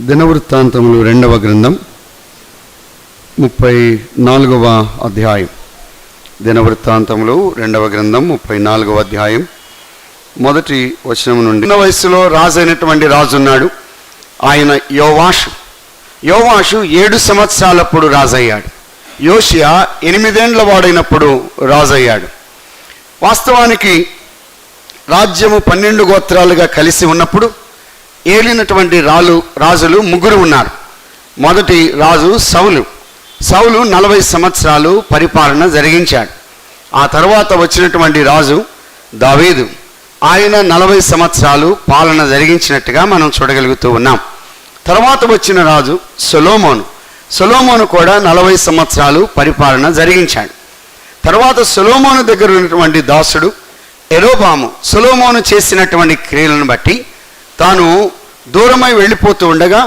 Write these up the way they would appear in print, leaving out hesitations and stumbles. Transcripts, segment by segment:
దినవృత్తాంతములు 2వ గ్రంథం 34వ అధ్యాయం. దినవృత్తాంతములు 2వ గ్రంథం 34వ అధ్యాయం మొదటి వచనం నుండి. చిన్న వయసులో రాజు అయినటువంటి రాజు ఉన్నాడు. ఆయన యోవాషు 7 సంవత్సరాలప్పుడు రాజయ్యాడు. యోషియా 8 ఏండ్ల వాడైనప్పుడు రాజయ్యాడు. వాస్తవానికి రాజ్యము 12 గోత్రాలుగా కలిసి ఉన్నప్పుడు ఏలినటువంటి రాజులు 3 ఉన్నారు. మొదటి రాజు సౌలు 40 సంవత్సరాలు పరిపాలన జరిగించాడు. ఆ తర్వాత వచ్చినటువంటి రాజు దావీదు, ఆయన 40 సంవత్సరాలు పాలన జరిగించినట్టుగా మనం చూడగలుగుతూ ఉన్నాం. తర్వాత వచ్చిన రాజు సొలొమోను కూడా 40 సంవత్సరాలు పరిపాలన జరిగించాడు. తర్వాత సొలొమోను దగ్గర ఉన్నటువంటి దాసుడు యరొబాము సొలొమోను చేసినటువంటి క్రియలను బట్టి తాను దూరమై వెళ్ళిపోతూ ఉండగా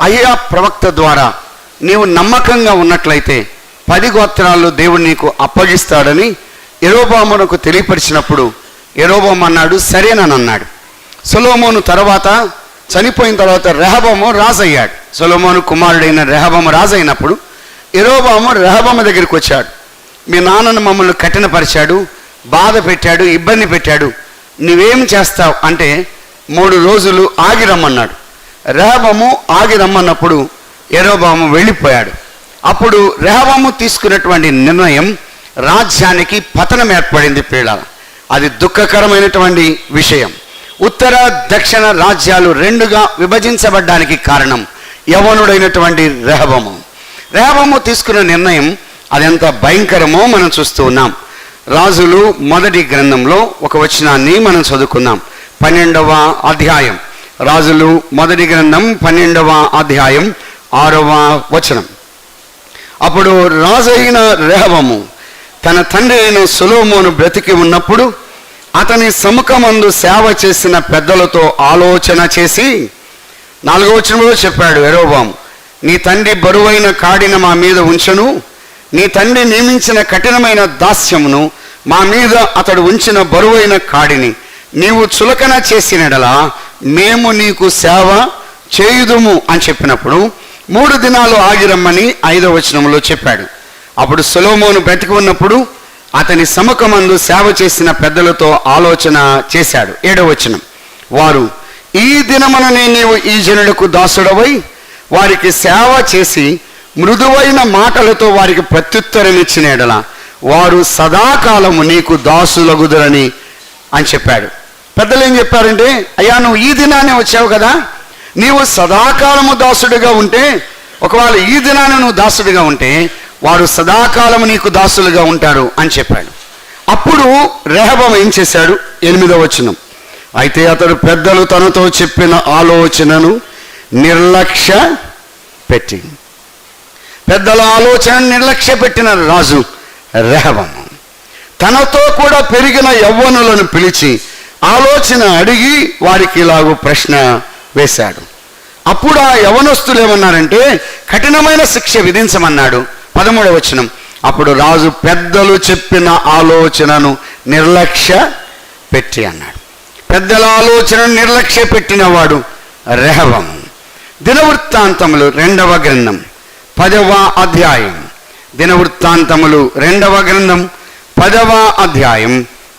అయ్యా ప్రవక్త ద్వారా నీవు నమ్మకంగా ఉన్నట్లయితే 10 గోత్రాల్లో దేవుడు నీకు అప్పగిస్తాడని యరొబామునకు తెలియపరిచినప్పుడు యరొబాము అన్నాడు, సరేనన్నాడు. సొలొమోను తర్వాత చనిపోయిన తర్వాత రెహబాము రాజయ్యాడు. సొలొమోను కుమారుడైన రెహబాము రాజైనప్పుడు యరొబాము రెహబాము దగ్గరికి వచ్చాడు. మీ నాన్నను మమ్మల్ని కఠినపరిచాడు, బాధ పెట్టాడు, ఇబ్బంది పెట్టాడు, నువ్వేం చేస్తావు అంటే 3 రోజులు ఆగి రమ్మన్నాడు. రెహబాము ఆగి రమ్మన్నప్పుడు యరొబాము వెళ్ళిపోయాడు. అప్పుడు రెహబాము తీసుకున్నటువంటి నిర్ణయం రాజ్యానికి పతనం ఏర్పడింది. పిల్లల, అది దుఃఖకరమైనటువంటి విషయం. ఉత్తర దక్షిణ రాజ్యాలు 2గా విభజించబడ్డానికి కారణం యవనుడైనటువంటి రెహబాము తీసుకున్న నిర్ణయం అది ఎంత భయంకరమో మనం చూస్తూ ఉన్నాం. రాజులు మొదటి గ్రంథంలో ఒక వచనాన్ని మనం చదువుకున్నాం. 12వ అధ్యాయం. రాజులు మొదటి గ్రంథం 12వ అధ్యాయం 6వ వచనం. అప్పుడు రాజు అయిన రెహబాము తన తండ్రి అయిన సొలొమోను బ్రతికి ఉన్నప్పుడు అతని సముఖమందు సేవ చేసిన పెద్దలతో ఆలోచన చేసి 4వ వచనంలో చెప్పాడు యరొబాము, నీ తండ్రి బరువైన కాడిన మా మీద ఉంచెను, నీ తండ్రి నియమించిన కఠినమైన దాస్యమును మా మీద అతడు ఉంచిన బరువైన కాడిని నీవు చులకన చేసినడలా మేము నీకు సేవ చేయుదుము అని చెప్పినప్పుడు 3 దినాలు ఆగిరమ్మని 5వ వచనంలో చెప్పాడు. అప్పుడు సొలొమోను బ్రతికి ఉన్నప్పుడు అతని సముఖమందు సేవ చేసిన పెద్దలతో ఆలోచన చేశాడు. 7వ వచనం. వారు, ఈ దినముననే నీవు ఈ జనులకు దాసుడవై వారికి సేవ చేసి మృదువైన మాటలతో వారికి ప్రత్యుత్తరమిచ్చిన ఎడల వారు సదాకాలము నీకు దాసులగుదురని అని చెప్పాడు. పెద్దలు ఏం చెప్పారంటే, అయ్యా నువ్వు ఈ దినాన్ని వచ్చావు కదా, నీవు సదాకాలము దాసుడిగా ఉంటే, ఒకవేళ ఈ దినాన్ని నువ్వు దాసుడిగా ఉంటే వారు సదాకాలము నీకు దాసులుగా ఉంటారు అని చెప్పాడు. అప్పుడు రెహబాము ఏం చేశాడు? 8వ వచనం. అయితే అతడు పెద్దలు తనతో చెప్పిన ఆలోచనను నిర్లక్ష్య పెట్టి పెద్దల ఆలోచన నిర్లక్ష్య పెట్టిన రాజు రెహబాము తనతో కూడా పెరిగిన యవ్వనులను పిలిచి ఆలోచన అడిగి వారికి ఇలాగూ ప్రశ్న వేశాడు. అప్పుడు ఆ యవనస్తులు ఏమన్నారంటే కఠినమైన శిక్ష విధించమన్నాడు. 13వ వచనం. అప్పుడు రాజు పెద్దలు చెప్పిన ఆలోచనను నిర్లక్ష్య పెట్టి అన్నాడు. పెద్దల ఆలోచనను నిర్లక్ష్య పెట్టిన వాడు రెహబాము. దినవృత్తాంతములు 2వ గ్రంథం 10వ అధ్యాయం. దినవృత్తాంతములు 2వ గ్రంథం 10వ అధ్యాయం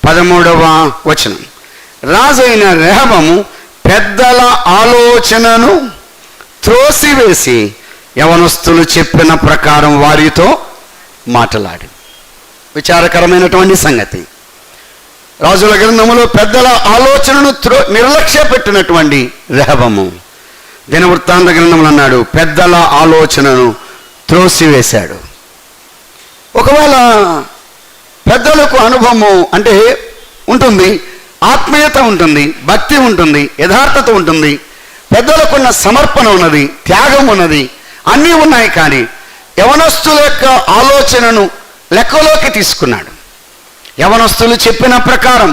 13వ వచనం. రాజైన రెహబాము పెద్దల ఆలోచనను త్రోసివేసి యవనస్తులు చెప్పిన ప్రకారం వారితో మాట్లాడి. విచారకరమైనటువంటి సంగతి. రాజుల గ్రంథములో పెద్దల ఆలోచనను నిర్లక్ష్య పెట్టినటువంటి రెహబాము దినవృత్తాంత గ్రంథంలో అన్నాడు పెద్దల ఆలోచనను త్రోసివేశాడు. ఒకవేళ పెద్దలకు అనుభవము అంటే ఉంటుంది, ఆత్మీయత ఉంటుంది, భక్తి ఉంటుంది, యథార్థత ఉంటుంది, పెద్దలకున్న సమర్పణ ఉన్నది, త్యాగం ఉన్నది, అన్నీ ఉన్నాయి. కానీ యవనస్తుల యొక్క ఆలోచనను లెక్కలోకి తీసుకున్నాడు. యవనస్తులు చెప్పిన ప్రకారం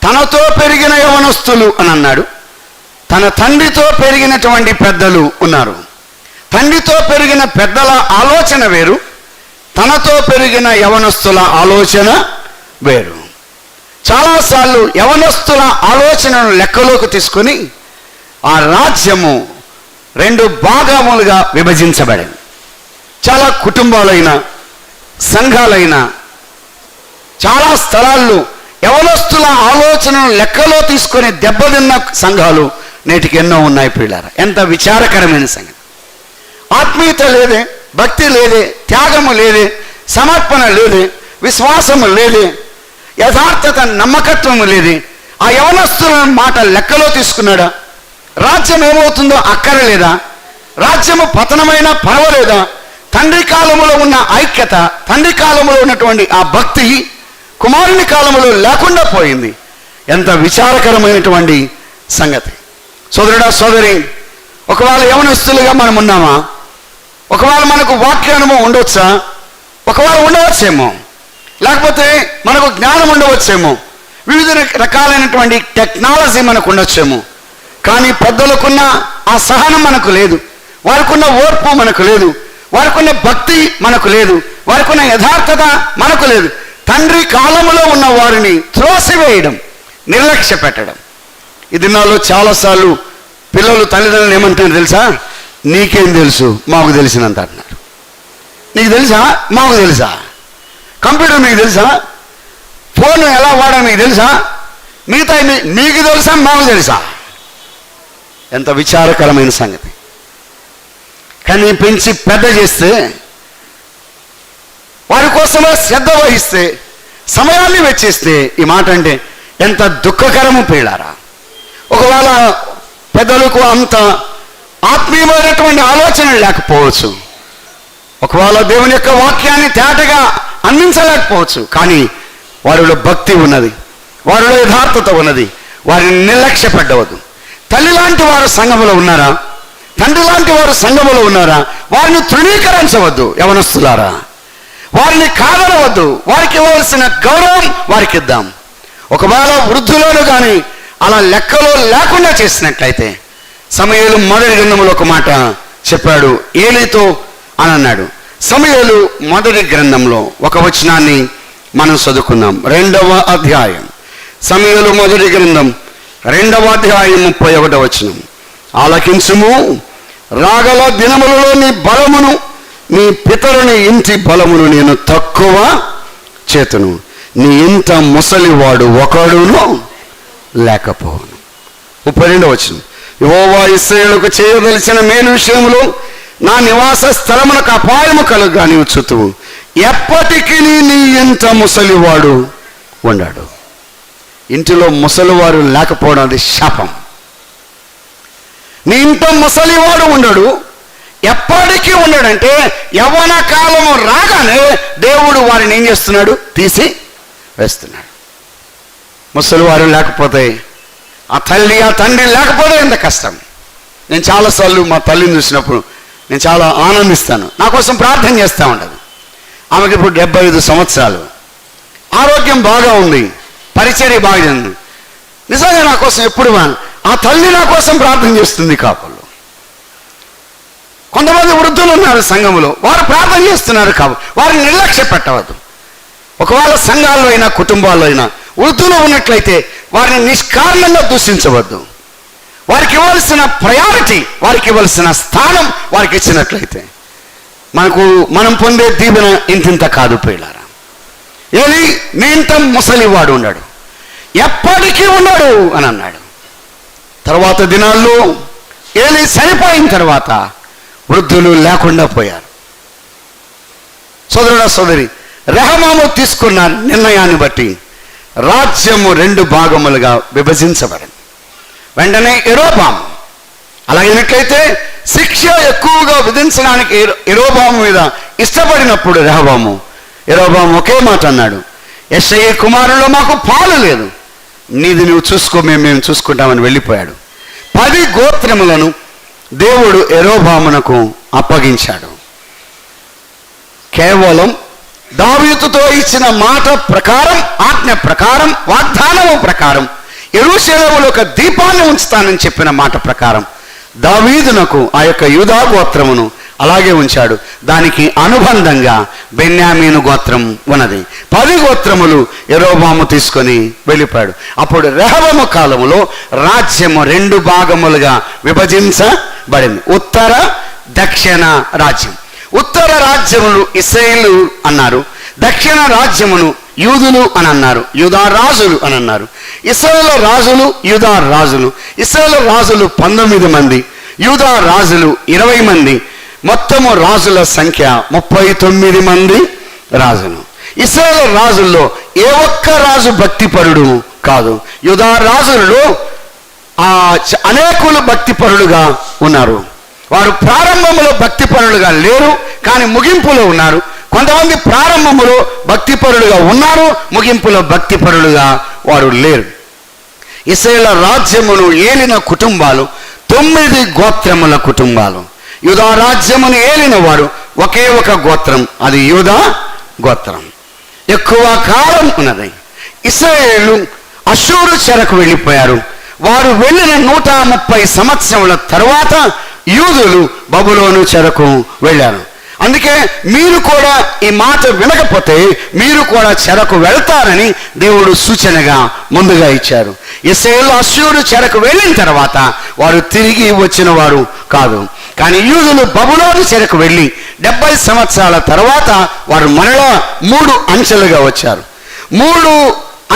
తనతో పెరిగిన యవనస్తులు అని అన్నాడు. తన తండ్రితో పెరిగినటువంటి పెద్దలు ఉన్నారు. తండ్రితో పెరిగిన పెద్దల ఆలోచన వేరు, తనతో పెరిగిన యవనస్తుల ఆలోచన వేరు. చాలాసార్లు యవనస్తుల ఆలోచనను లెక్కలోకి తీసుకొని ఆ రాజ్యము 2 భాగములుగా విభజించబడింది. చాలా కుటుంబాలైన, సంఘాలైన, చాలా స్థలాల్లో యవనస్తుల ఆలోచనను లెక్కలో తీసుకొని దెబ్బతిన్న సంఘాలు నేటికి ఎన్నో ఉన్నాయి ప్రియులారా. ఎంత విచారకరమైన సంగతి. ఆత్మీయత లేదే, భక్తి లేదే, త్యాగము లేదే, సమర్పణ లేదే, విశ్వాసము లేదే, యథార్థత నమ్మకత్వము లేదే. ఆ యవనస్తుల మాట లెక్కలో తీసుకున్నాడా? రాజ్యం ఏమవుతుందో అక్కరలేదా? రాజ్యము పతనమైనా పర్వాలేదా? తండ్రి కాలములో ఉన్న ఐక్యత, తండ్రి కాలంలో ఉన్నటువంటి ఆ భక్తి కుమారుని కాలంలో లేకుండా పోయింది. ఎంత విచారకరమైనటువంటి సంగతి. సోదరుడా, సోదరి, ఒకవేళ యవనస్తులుగా మనం ఉన్నామా? ఒకవేళ మనకు వాక్య అనుభవం ఉండవచ్చా? ఒకవేళ ఉండవచ్చేమో. లేకపోతే మనకు జ్ఞానం ఉండవచ్చేమో. వివిధ రకాలైనటువంటి టెక్నాలజీ మనకు ఉండొచ్చేమో. కానీ పెద్దలకున్న ఆ సహనం మనకు లేదు, వారికున్న ఓర్పు మనకు లేదు, వారికున్న భక్తి మనకు లేదు, వారికున్న యథార్థత మనకు లేదు. తండ్రి కాలములో ఉన్న వారిని త్రోసివేయడం, నిర్లక్ష్య పెట్టడం. ఈ దినాల్లో చాలాసార్లు పిల్లలు తల్లిదండ్రులు ఏమంటారు తెలుసా? నీకేం తెలుసు, మాకు తెలిసినంత అంటున్నారు. నీకు తెలుసా? మాకు తెలుసా? కంప్యూటర్ మీకు తెలుసా? ఫోన్ ఎలా వాడాలి మీకు తెలుసా? మిగతా మీకు తెలుసా, మాకు తెలుసా? ఎంత విచారకరమైన సంగతి. కానీ పెంచి పెద్ద చేస్తే, వారి కోసమే శ్రద్ధ వహిస్తే, సమయాన్ని వెచ్చిస్తే, ఈ మాట అంటే ఎంత దుఃఖకరము ప్రియులారా. ఒకవేళ పెద్దలకు అంత ఆత్మీయమైనటువంటి ఆలోచన లేకపోవచ్చు, ఒకవేళ దేవుని యొక్క వాక్యాన్ని తేటగా అందించలేకపోవచ్చు, కానీ వారిలో భక్తి ఉన్నది, వారిలో యథార్థత ఉన్నది. వారిని నిర్లక్ష్య పెట్టవద్దు. తల్లి లాంటి వారు సంఘములో ఉన్నారా? తండ్రి లాంటి వారు సంఘములో ఉన్నారా? వారిని తృణీకరించవద్దు యవనస్తులారా. వారిని కాదనవద్దు. వారికి ఇవ్వవలసిన గౌరవం వారికి ఇద్దాం. ఒకవేళ వృద్ధులను కానీ అలా లెక్కలో లేకుండా చేసినట్లయితే, సమూయేలు మొదటి గ్రంథంలో ఒక మాట చెప్పాడు ఏలీతో అని అన్నాడు. సమూయేలు మొదటి గ్రంథంలో ఒక వచనాన్ని మనం చదువుకుందాం. 2వ అధ్యాయం, సమూయేలు మొదటి గ్రంథం 2వ అధ్యాయం 31వ వచనం. ఆలకించుము, రాగల దినములలో నీ బలమును, నీ పితరుని ఇంటి బలమును నేను తక్కువ చేతును. నీ ఇంట ముసలివాడు ఒకడును లేకపోవును. 32వ వచనం. యెహోవా ఇశ్రాయేలుకు చేయదలిచిన మేలు విషయములో నా నివాస స్థలమునకు అపాయము కలుగా నీవు చూతువు. ఎప్పటికీ నీ ఇంట ముసలివాడు ఉండాడు. ఇంటిలో ముసలివారు లేకపోవడం అది శాపం. నీ ఇంట ముసలివాడు ఉండడు, ఎప్పటికీ ఉండడంటే యవ్వన కాలము రాగానే దేవుడు వారిని ఏం చేస్తున్నాడు? తీసి వేస్తున్నాడు. ముసలివారు లేకపోతే, ఆ తల్లి ఆ తండ్రి లేకపోతే ఎంత కష్టం. నేను చాలాసార్లు మా తల్లిని చూసినప్పుడు నేను చాలా ఆనందిస్తాను. నా కోసం ప్రార్థన చేస్తూ ఉండదు. ఆమెకి ఇప్పుడు 75 సంవత్సరాలు, ఆరోగ్యం బాగా ఉంది, పరిచర్య బాగా ఉంది. నిజంగా నా కోసం ఎప్పుడు ఆ తల్లి నా కోసం ప్రార్థన చేస్తుంది. కాపులు కొంతమంది వృద్ధులు ఉన్నారు సంఘములో, వారు ప్రార్థన చేస్తున్నారు. కాబట్టి వారిని నిర్లక్ష్య పెట్టవద్దు. ఒకవేళ సంఘాల్లో అయినా కుటుంబాల్లో అయినా వృద్ధులు ఉన్నట్లయితే వారిని నిష్కారణంగా దూషించవద్దు. వారికి ఇవ్వాల్సిన ప్రయారిటీ, వారికి ఇవ్వాల్సిన స్థానం వారికి ఇచ్చినట్లయితే మనం పొందే దీవెన ఇంతింత కాదు ప్రియులారా. ఏది? నీ ఇంట ముసలివాడు ఉన్నాడు, ఎప్పటికీ ఉన్నాడు అని అన్నాడు. తర్వాత దినాల్లో ఏలి చనిపోయిన తర్వాత వృద్ధులు లేకుండా పోయారు. సోదరుడా, సోదరి, రెహబాము తీసుకున్న నిర్ణయాన్ని బట్టి రాజ్యము 2 భాగములుగా విభజించబడింది. వెంటనే యెరోబాము, అలాగైనట్లయితే శిక్ష ఎక్కువగా విధించడానికి యెరోబాము మీద ఇష్టపడినప్పుడు రెహబాము ఒకే మాట అన్నాడు, యెష్షయి కుమారుల్లో మాకు పాలు లేదు, నీది నువ్వు చూసుకో, మేము చూసుకుంటామని వెళ్ళిపోయాడు. 10 గోత్రములను దేవుడు యెరోబామునకు అప్పగించాడు. కేవలం దావీదుతో ఇచ్చిన మాట ప్రకారం, ఆజ్ఞ ప్రకారం, వాగ్దానము ప్రకారం, యెరూషలేములో ఒక దీపాన్ని ఉంచుతానని చెప్పిన మాట ప్రకారం దావీదునకు ఆ యొక్క యూదా గోత్రమును అలాగే ఉంచాడు. దానికి అనుబంధంగా బెన్యామీను గోత్రం ఉన్నది. 10 గోత్రములు యెరోబాము తీసుకొని వెళ్ళిపోయాడు. అప్పుడు రెహబాము కాలములో రాజ్యము 2 భాగములుగా విభజించబడింది. చేయబడింది. ఉత్తర దక్షిణ రాజ్యం. ఉత్తర రాజ్యములు ఇశ్రాయేలు అన్నారు, దక్షిణ రాజ్యమును యూదులు అని అన్నారు, యూదా రాజులు అని అన్నారు. ఇశ్రాయేలు రాజులు, యూదా రాజులు. ఇశ్రాయేలు రాజులు 19 మంది, యూదా రాజులు 20 మంది. మొత్తము రాజుల సంఖ్య 39 మంది రాజులు. ఇశ్రాయేలు రాజుల్లో ఏ ఒక్క రాజు భక్తిపరుడు కాదు. యూదా రాజులలో అనేకులు భక్తిపరులుగా ఉన్నారు. వారు ప్రారంభంలో భక్తిపరులుగా లేరు, కానీ ముగింపులో ఉన్నారు. కొంతమంది ప్రారంభంలో భక్తిపరులుగా ఉన్నారు, ముగింపులో భక్తిపరులుగా వారు లేరు. ఇశ్రాయేలు రాజ్యమును ఏలిన కుటుంబాలు 9 గోత్రముల కుటుంబాలు. యూదా రాజ్యమును ఏలిన వారు ఒకే ఒక గోత్రం, అది యూదా గోత్రం. ఎక్కువ కాలం ఉన్నది. ఇశ్రాయేలు అష్షూరు చెరకు వెళ్ళిపోయారు. వారు వెళ్ళిన 130 సంవత్సరముల తరువాత యూదులు బబులోను చెరకు వెళ్ళారు. అందుకే మీరు కూడా ఈ మాట వినకపోతే మీరు కూడా చెరకు వెళ్తారని దేవుడు సూచనగా ముందుగా ఇచ్చారు. ఇశ్రాయేలు అష్షూరు చెరకు వెళ్ళిన తర్వాత వారు తిరిగి వచ్చిన వారు కాదు. కానీ యూదులు బబులోను చెరకు వెళ్ళి 70 సంవత్సరాల తర్వాత వారు మరలా 3 అంచెలుగా వచ్చారు. 3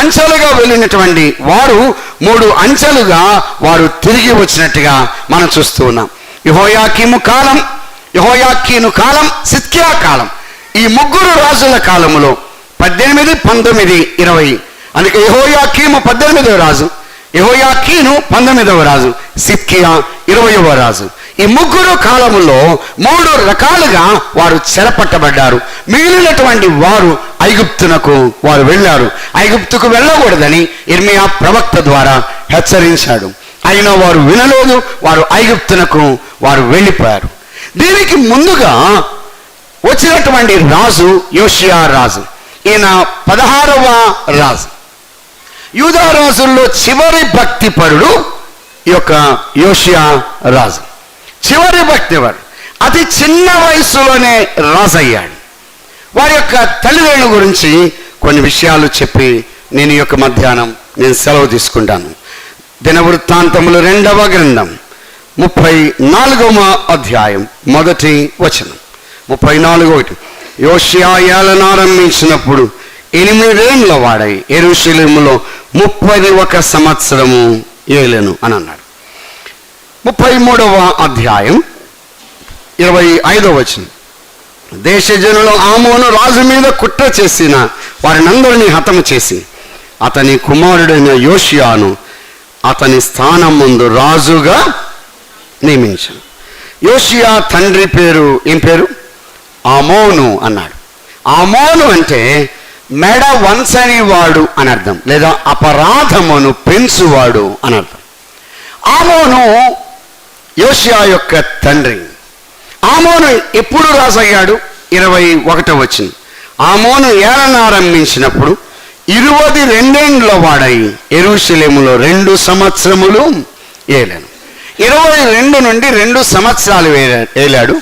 అంచెలుగా వెళ్ళినటువంటి వారు 3 అంచెలుగా వారు తిరిగి వచ్చినట్టుగా మనం చూస్తూ ఉన్నాం. యెహోయాకీను కాలం, సిద్కియా కాలం, ఈ 3 రాజుల కాలములో 18, 19, 20. అందుకే యెహోయాకీము 18వ రాజు, యెహోయాకీను 19వ రాజు, సిద్కియా 20వ రాజు. ఈ 3 కాలములో 3 రకాలుగా వారు చెరపట్టబడ్డారు. మిగిలినటువంటి వారు ఐగుప్తునకు వారు వెళ్ళారు. ఐగుప్తుకు వెళ్ళకూడదని ఇర్మియా ప్రవక్త ద్వారా హెచ్చరించాడు. అయినా వారు వినలేదు. వారు ఐగుప్తునకు వారు వెళ్ళిపోయారు. దీనికి ముందుగా వచ్చినటువంటి రాజు యోషియా రాజు. ఈయన 16వ రాజు. యూదా రాజుల్లో చివరి భక్తిపరుడు ఈ యొక్క యోషియా రాజు. చివరి భక్తిపరుడు. అతి చిన్న వయసులోనే రాజు అయ్యాడు. వారి యొక్క తల్లిదండ్రుల గురించి కొన్ని విషయాలు చెప్పి నేను ఈ యొక్క మధ్యాహ్నం సెలవు తీసుకుంటాను. దినవృత్తాంతములు 2వ గ్రంథం 34వ అధ్యాయం 1వ వచనం. 34:1. యోషియా ఏలనారంభించినప్పుడు 8 ఏళ్ల వాడై యెరూషలేములో 31 సంవత్సరము ఏలెను అని అన్నాడు. 33వ అధ్యాయం 25వ వచనం. దేశజనులు ఆమోను రాజు మీద కుట్ర చేసిన వారినందరినీ హతము చేసి అతని కుమారుడైన యోషియాను అతని స్థానం ముందు రాజుగా నియమించాను. యోషియా తండ్రి పేరు ఏం పేరు? ఆమోను అన్నాడు. ఆమోను అంటే మెడ వంచనివాడు అని అర్థం, లేదా అపరాధమును పెంచువాడు అని అర్థం. ఆమోను యోషియా యొక్క తండ్రి. ఆమోను ఎప్పుడు రాజు అయ్యాడు? 21వ వచనం. ఆమోను ఏలనారంభించినప్పుడు 22 ఏండ్ల వాడై యెరూషలేములో 2 సంవత్సరములు ఏలాను. 22 నుండి 2 సంవత్సరాలు ఏలాడు.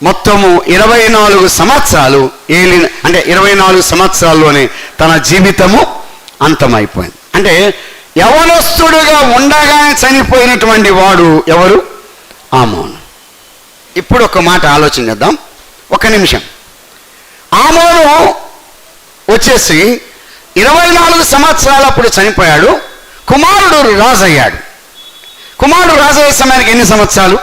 మొత్తము 24 సంవత్సరాలు ఏలిన, అంటే 24 సంవత్సరాల్లోనే తన జీవితము అంతమైపోయింది. అంటే యవనస్తుడుగా ఉండగానే చనిపోయినటువంటి వాడు ఎవరు? ఆమోను. ఇప్పుడు ఒక మాట ఆలోచన చేద్దాం, 1 నిమిషం. ఆమోను వచ్చేసి 24 సంవత్సరాలు అప్పుడు చనిపోయాడు. కుమారుడు రాజు అయ్యాడు. కుమారుడు రాజు అయ్యే సమయానికి ఎన్ని సంవత్సరాలు?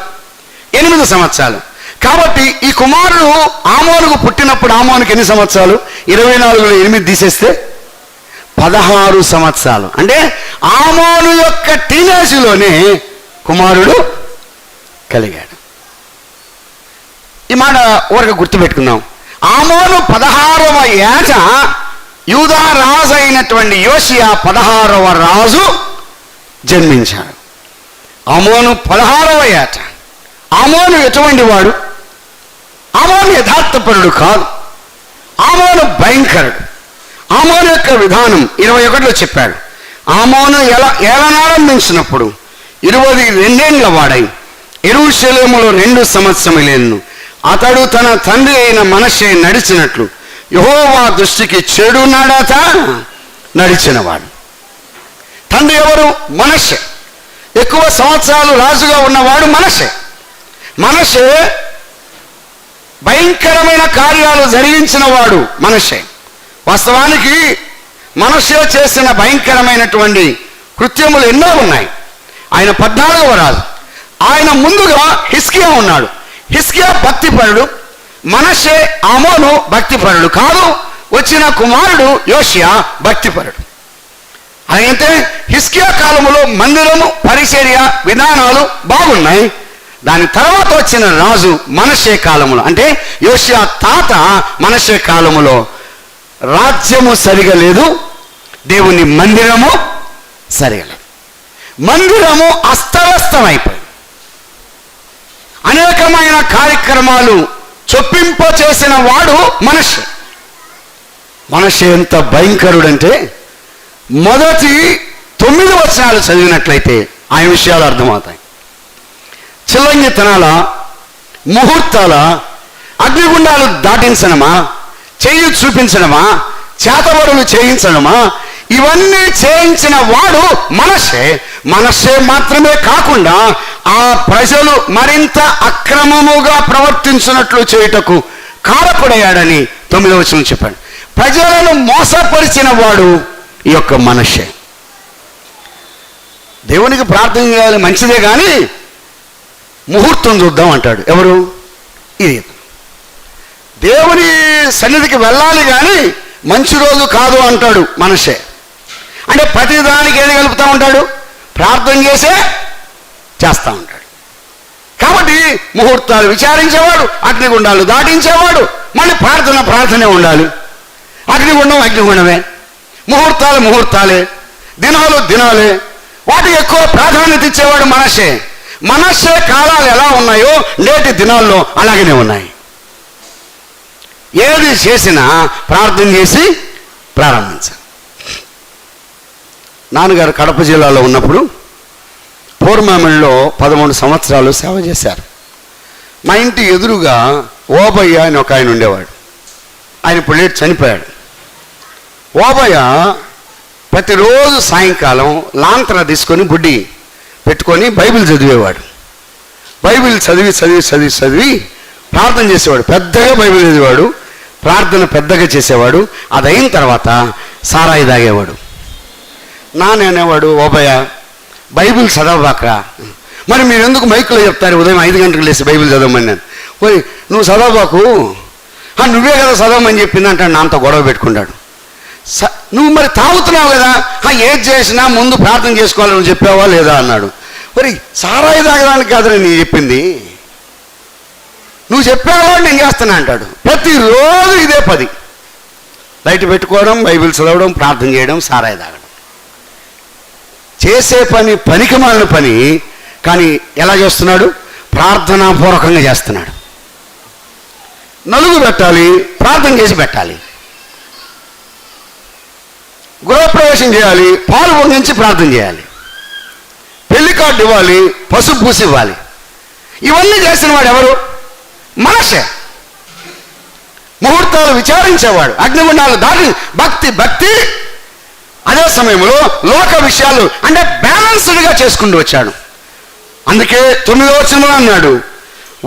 8 సంవత్సరాలు. కాబట్టి ఈ కుమారుడు ఆమోనుకు పుట్టినప్పుడు ఆమోనుకి ఎన్ని సంవత్సరాలు? 24లో 8 తీసేస్తే 16 సంవత్సరాలు. అంటే ఆమోను యొక్క టీనేజ్లోనే కుమారుడు కలిగాడు. ఈ మాట ఊరక గుర్తుపెట్టుకుందాం. ఆమోను 16వ ఏట యూదా రాజు అయినటువంటి యోషియా 16వ రాజు జన్మించాడు. ఆమోను 16వ ఏట. ఆమోను ఎటువంటి వాడు? ఆమోను యథార్థపరుడు కాదు. ఆమోను భయంకరుడు. ఆమోను యొక్క విధానం 21లో చెప్పాడు. ఆమోను ఏలనారంభించినప్పుడు 22 ఏండ్ల వాడై యెరూషలేములో 2 సంవత్సరములేను. అతడు తన తండ్రి అయిన మనష్షే నడిచినట్లు యెహోవా దృష్టికి చెడు నడత నడిచినవాడు. తండ్రి ఎవరు? మనష్షే. ఎక్కువ సంవత్సరాలు రాజుగా ఉన్నవాడు మనష్షే. మనషే భయంకరమైన కార్యాలు జరిగించిన వాడు. మనషే వాస్తవానికి మనషే చేసిన భయంకరమైనటువంటి కృత్యములు ఎన్నో ఉన్నాయి. ఆయన 14వ రాజు. ఆయన ముందుగా హిజ్కియా ఉన్నాడు. హిజ్కియా భక్తిపరుడు, మనషే ఆమోను భక్తిపరుడు కాదు. వచ్చిన కుమారుడు యోషియా భక్తిపరుడు. అయితే హిజ్కియా కాలంలో మందిరము పరిచర్య విధానాలు బాగున్నాయి. దాని తర్వాత వచ్చిన రాజు మనషే కాలములో, అంటే యోషియా తాత మనషే కాలములో రాజ్యము సరిగా లేదు, దేవుని మందిరము సరిగా లేదు. మందిరము అస్తవ్యస్తమైపోయింది. అనేకమైన కార్యక్రమాలు చొప్పింప చేసిన వాడు మనషే. మనషే ఎంత భయంకరుడంటే మొదటి 9 వచనాలు చదివినట్లయితే ఆయన విషయాలు అర్థమవుతాయి. చిల్లంగితనాల, ముహూర్తాల, అగ్నిగుండాలు దాటించడమా, చెయ్యి చూపించడమా, చేతబడులు చేయించడమా, ఇవన్నీ చేయించిన వాడు మనషే. మనషే మాత్రమే కాకుండా ఆ ప్రజలు మరింత అక్రమముగా ప్రవర్తించినట్లు చేయుటకు కారకుడయ్యాడని 9వ వచనం చెప్పాడు. ప్రజలను మోసపరిచిన వాడు ఈ యొక్క మనషే. దేవునికి ప్రార్థన చేయాలి మంచిదే, కానీ ముహూర్తం చూద్దాం అంటాడు. ఎవరు? ఇది దేవుని సన్నిధికి వెళ్ళాలి కానీ మంచి రోజు కాదు అంటాడు మనషే. అంటే ప్రతిదానికి ఏది కలుపుతూ ఉంటాడు? ప్రార్థన చేస్తూ ఉంటాడు. కాబట్టి ముహూర్తాలు విచారించేవాడు, అగ్నిగుండాలు దాటించేవాడు, మళ్ళీ ప్రార్థనే ఉండాలి. అగ్నిగుండమే, ముహూర్తాలే, దినాలే, వాటికి ఎక్కువ ప్రాధాన్యత ఇచ్చేవాడు మనషే. మనషే కాలాలు ఎలా ఉన్నాయో నేటి దినాల్లో అలాగనే ఉన్నాయి. ఏది చేసినా ప్రార్థన చేసి ప్రారంభించాలి. నాన్నగారు కడప జిల్లాలో ఉన్నప్పుడు పూర్మామిడిలో 13 సంవత్సరాలు సేవ చేశారు. మా ఇంటి ఎదురుగా ఓబయ్య అని ఒక ఆయన ఉండేవాడు. ఆయన ఇప్పుడు లేట్ చనిపోయాడు. ఓబయ్య ప్రతిరోజు సాయంకాలం లాంతర తీసుకొని బుడ్డి పెట్టుకొని బైబిల్ చదివేవాడు. బైబిల్ చదివి ప్రార్థన చేసేవాడు. పెద్దగా బైబిల్ చదివేవాడు, ప్రార్థన పెద్దగా చేసేవాడు. అది అయిన తర్వాత సారాయి తాగేవాడు. నానేవాడు, ఓబయ్య బైబిల్ చదవబాకరా. మరి మీరు ఎందుకు మైకులో చెప్తారు ఉదయం 5 గంటలకు లేసి బైబిల్ చదవమని? నేను పోయి నువ్వు చదవబాకు, నువ్వే కదా చదవమని చెప్పింది అంటాడు. నాతో గొడవ పెట్టుకుంటాడు. నువ్వు మరి తాగుతున్నావు కదా, ఏది చేసినా ముందు ప్రార్థన చేసుకోవాలి, నువ్వు చెప్పావా లేదా అన్నాడు. మరి సారాయి తాగడానికి కాదురా నీ చెప్పింది, నువ్వు చెప్పావా నేను చేస్తున్నా అంటాడు. ప్రతిరోజు ఇదే 10 లైట్ పెట్టుకోవడం, బైబిల్ చదవడం, ప్రార్థన చేయడం, సారాయి తాగడం. చేసే పనికి మాలిన పని, కానీ ఎలా చేస్తున్నాడు? ప్రార్థనాపూర్వకంగా చేస్తున్నాడు. నలుగు పెట్టాలి, ప్రార్థన చేసి పెట్టాలి. గృహప్రవేశం చేయాలి, పాలు పొంగించి ప్రార్థన చేయాలి. పెళ్లి కార్డు ఇవ్వాలి, పసుపు పూసి ఇవ్వాలి. ఇవన్నీ చేసిన వాడు ఎవరు? మనషే. ముహూర్తాలు విచారించేవాడు, అగ్నిగుండాలు దాటి భక్తి. అదే సమయంలో లోక విషయాలు అంటే బ్యాలెన్స్డ్గా చేసుకుంటూ వచ్చాడు. అందుకే 9వ వచనంలో అన్నాడు,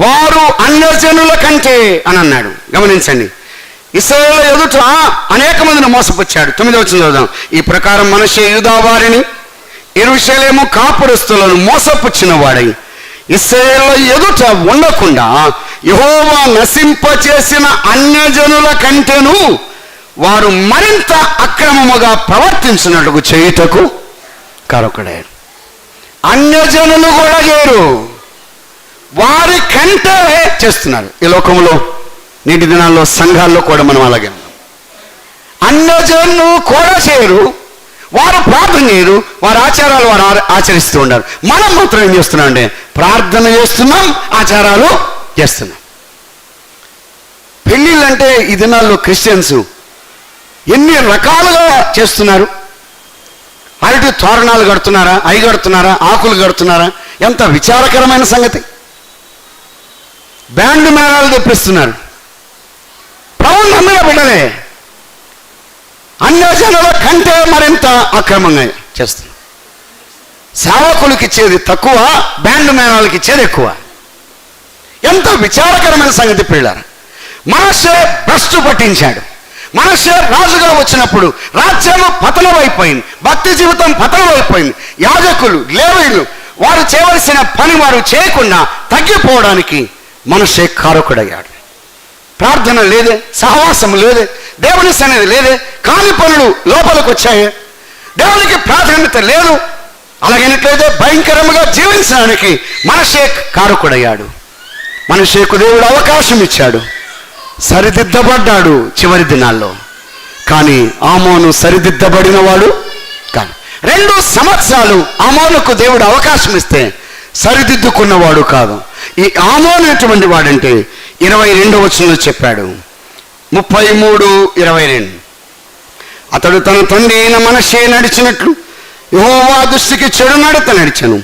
వారు అన్యజనుల కంటే అని అన్నాడు. గమనించండి, ఇశ్రాయేలు ఎదుట అనేక మందిని మోసపుచ్చాడు. 9వ వచనం చదువుదాం. ఈ ప్రకారం మనషే యూదా వారిని, యెరూషలేము కాపురస్తులను మోసపుచ్చిన వాడై ఇశ్రాయేలు ఎదుట ఉండకుండా యెహోవా నశింపచేసిన అన్యజనుల కంటేను వారు మరింత అక్రమముగా ప్రవర్తించినట్టుకు చేయుటకు కారకుడే. అన్యజనులు కూడా చేయరు, వారి కంటే చేస్తున్నారు. ఈ లోకంలో నేటి దినాల్లో సంఘాల్లో కూడా మనం అలాగే ఉన్నాం. అన్యజనులు కూడా చేయరు, వారు ప్రార్థన చేయరు, వారి ఆచారాలు వారు ఆచరిస్తూ ఉంటారు. మనం మాత్రం ఏం చేస్తున్నాం అంటే ప్రార్థన చేస్తున్నాం, ఆచారాలు చేస్తున్నాం. పెళ్ళిళ్ళంటే ఈ దినాల్లో క్రిస్టియన్స్ ఎన్ని రకాలుగా చేస్తున్నారు. అరటి తోరణాలు కడుతున్నారా, కడుతున్నారా, ఆకులు కడుతున్నారా? ఎంత విచారకరమైన సంగతి. బ్యాండ్ మేళాలు తెప్పిస్తున్నారు. ప్రభువు నమ్మిన బిడ్డలే అన్యజనుల కంటే మరింత అక్రమంగా చేస్తున్నారు. సేవకులకి ఇచ్చేది తక్కువ, బ్యాండ్ మేళాలకి ఇచ్చేది ఎక్కువ. ఎంత విచారకరమైన సంగతి పిల్లారా. మనష్షే భ్రష్టు పట్టించాడు. మనష్షే రాజుగా వచ్చినప్పుడు రాజ్యం పతనం అయిపోయింది, భక్తి జీవితం పతనం అయిపోయింది. యాజకులు, లేవీయులు వారు చేయవలసిన పని వారు చేయకుండా తగ్గిపోవడానికి మనష్షే కారకుడయ్యాడు. ప్రార్థన లేదే, సహవాసం లేదే, దేవుని సన్నిధి లేదే, కాని పనులు లోపలికి వచ్చాయి, దేవునికి ప్రాధాన్యత లేదు. అలాగైనట్లయితే భయంకరంగా జీవించడానికి మనష్షే కారకుడయ్యాడు. మనష్షేకు దేవుడు అవకాశం ఇచ్చాడు, సరిదిద్దబడ్డాడు చివరి దినాల్లో. కానీ ఆమోను సరిదిద్దబడినవాడు కాదు. 2 సంవత్సరాలు ఆమోనుకు దేవుడు అవకాశం ఇస్తే సరిదిద్దుకున్నవాడు కాదు. ఈ ఆమోను ఎటువంటి వాడంటే 22వ వచనంలో చెప్పాడు, 33:22, అతడు తన తండ్రి అయిన మనష్షే నడిచినట్లు యెహోవా దృష్టికి చెడు నడత నడిచెను.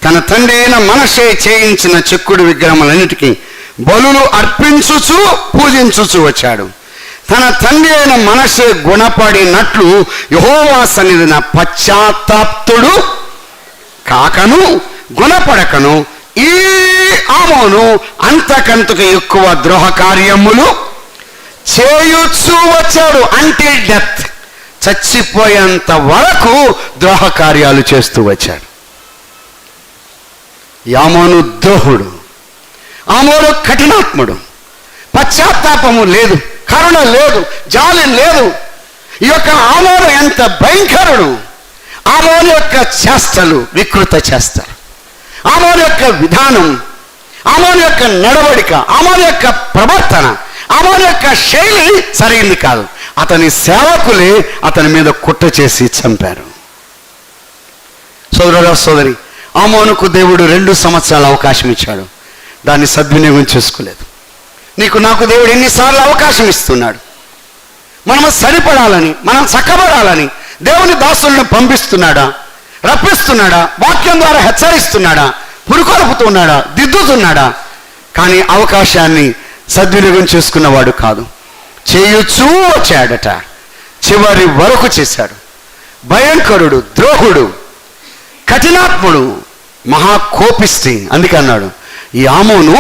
తన తండ్రి అయిన మనష్షే చేయించిన చెక్కుడు విగ్రహములన్నిటికీ బలులు అర్పించుచు పూజించుచు వచ్చాడు. తన తండ్రి అయిన మనష్షే గుణపడినట్లు యెహోవా సన్నిధిన పశ్చాత్తాప్తుడు కాకను గుణపడకను ఈ ఆమోను అంతకంతకు ఎక్కువ ద్రోహ కార్యములు చేయుచు వచ్చాడు. అంటే డెత్, చచ్చిపోయేంత వరకు ద్రోహ కార్యాలు చేస్తూ వచ్చాడు. ఆమోను ద్రోహుడు, ఆమోను కఠినాత్ముడు. పశ్చాత్తాపము లేదు, కరుణ లేదు, జాలి లేదు. ఈ యొక్క ఆమోను ఎంత భయంకరుడు. ఆమోను యొక్క చేష్టలు వికృత చేష్టలు, ఆమోను యొక్క విధానం, ఆమోను యొక్క నడవడిక, ఆమోను యొక్క ప్రవర్తన, ఆమోను యొక్క శైలి సరైంది కాదు. అతని సేవకులే అతని మీద కుట్ర చేసి చంపారు. సోదరుడా సోదరి, ఆమోనుకు దేవుడు 2 సంవత్సరాల అవకాశం ఇచ్చాడు, దాన్ని సద్వినియోగం చేసుకోలేదు. నీకు నాకు దేవుడు ఎన్నిసార్లు అవకాశం ఇస్తున్నాడు. మనము సరిపడాలని, మనం చక్కబడాలని దేవుని దాసులను పంపిస్తున్నాడా, రప్పిస్తున్నాడా, వాక్యం ద్వారా హెచ్చరిస్తున్నాడా, పురుకొల్పుతున్నాడా, దిద్దుతున్నాడా? కానీ అవకాశాన్ని సద్వినియోగం చేసుకున్నవాడు కాదు. చేయొచ్చు వచ్చాడట, చివరి వరకు చేశాడు. భయంకరుడు, ద్రోహుడు, కఠినాత్ముడు, మహాకోపిస్తి. అందుకే అన్నాడు, ఈ ఆమోను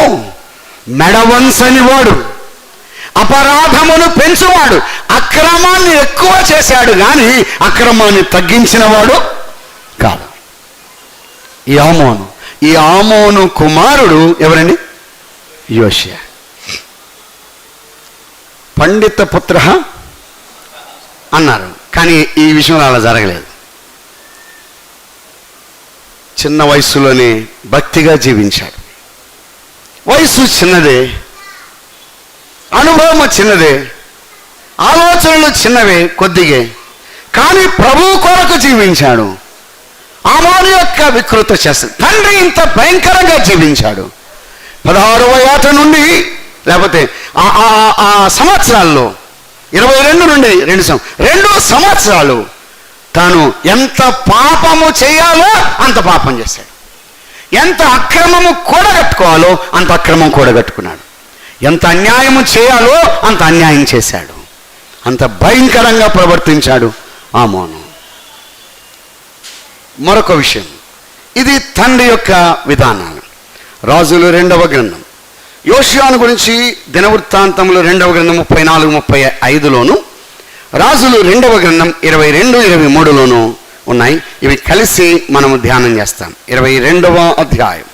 మెడవంసని వాడు, అపరాధమును పెంచువాడు, అక్రమాన్ని ఎక్కువ చేశాడు కానీ అక్రమాన్ని తగ్గించిన వాడు కాదు. ఈ ఆమోను కుమారుడు ఎవరండి? యోషియా. పండిత పుత్ర అన్నారు, కానీ ఈ విషయంలో అలా జరగలేదు. చిన్న వయసులోనే భక్తిగా జీవించాడు. వయసు చిన్నదే, అనుభవం చిన్నదే, ఆలోచనలు చిన్నవే కొద్దిగే, కానీ ప్రభువు కొరకు జీవించాడు. ఆమోను యొక్క వికృత చేస్తాడు. తండ్రి ఇంత భయంకరంగా జీవించాడు. 16వ ఏట నుండి లేకపోతే ఆ సంవత్సరాల్లో 22 నుండి 2 సంవత్సరాలు తాను ఎంత పాపము చేయాలో అంత పాపం చేశాడు. ఎంత అక్రమము కూడగట్టుకోవాలో అంత అక్రమం కూడగట్టుకున్నాడు. ఎంత అన్యాయము చేయాలో అంత అన్యాయం చేశాడు. అంత భయంకరంగా ప్రవర్తించాడు ఆమోను. మరొక విషయం, ఇది తండ్రి యొక్క విధానాలు. రాజులు 2వ గ్రంథం, యోషియాను గురించి దినవృత్తాంతములు 2వ గ్రంథం 34-35లోను, రాజులు 2వ గ్రంథం 22-23లోను ఉన్నాయి. ఇవి కలిసి మనము ధ్యానం చేస్తాం. 22వ అధ్యాయం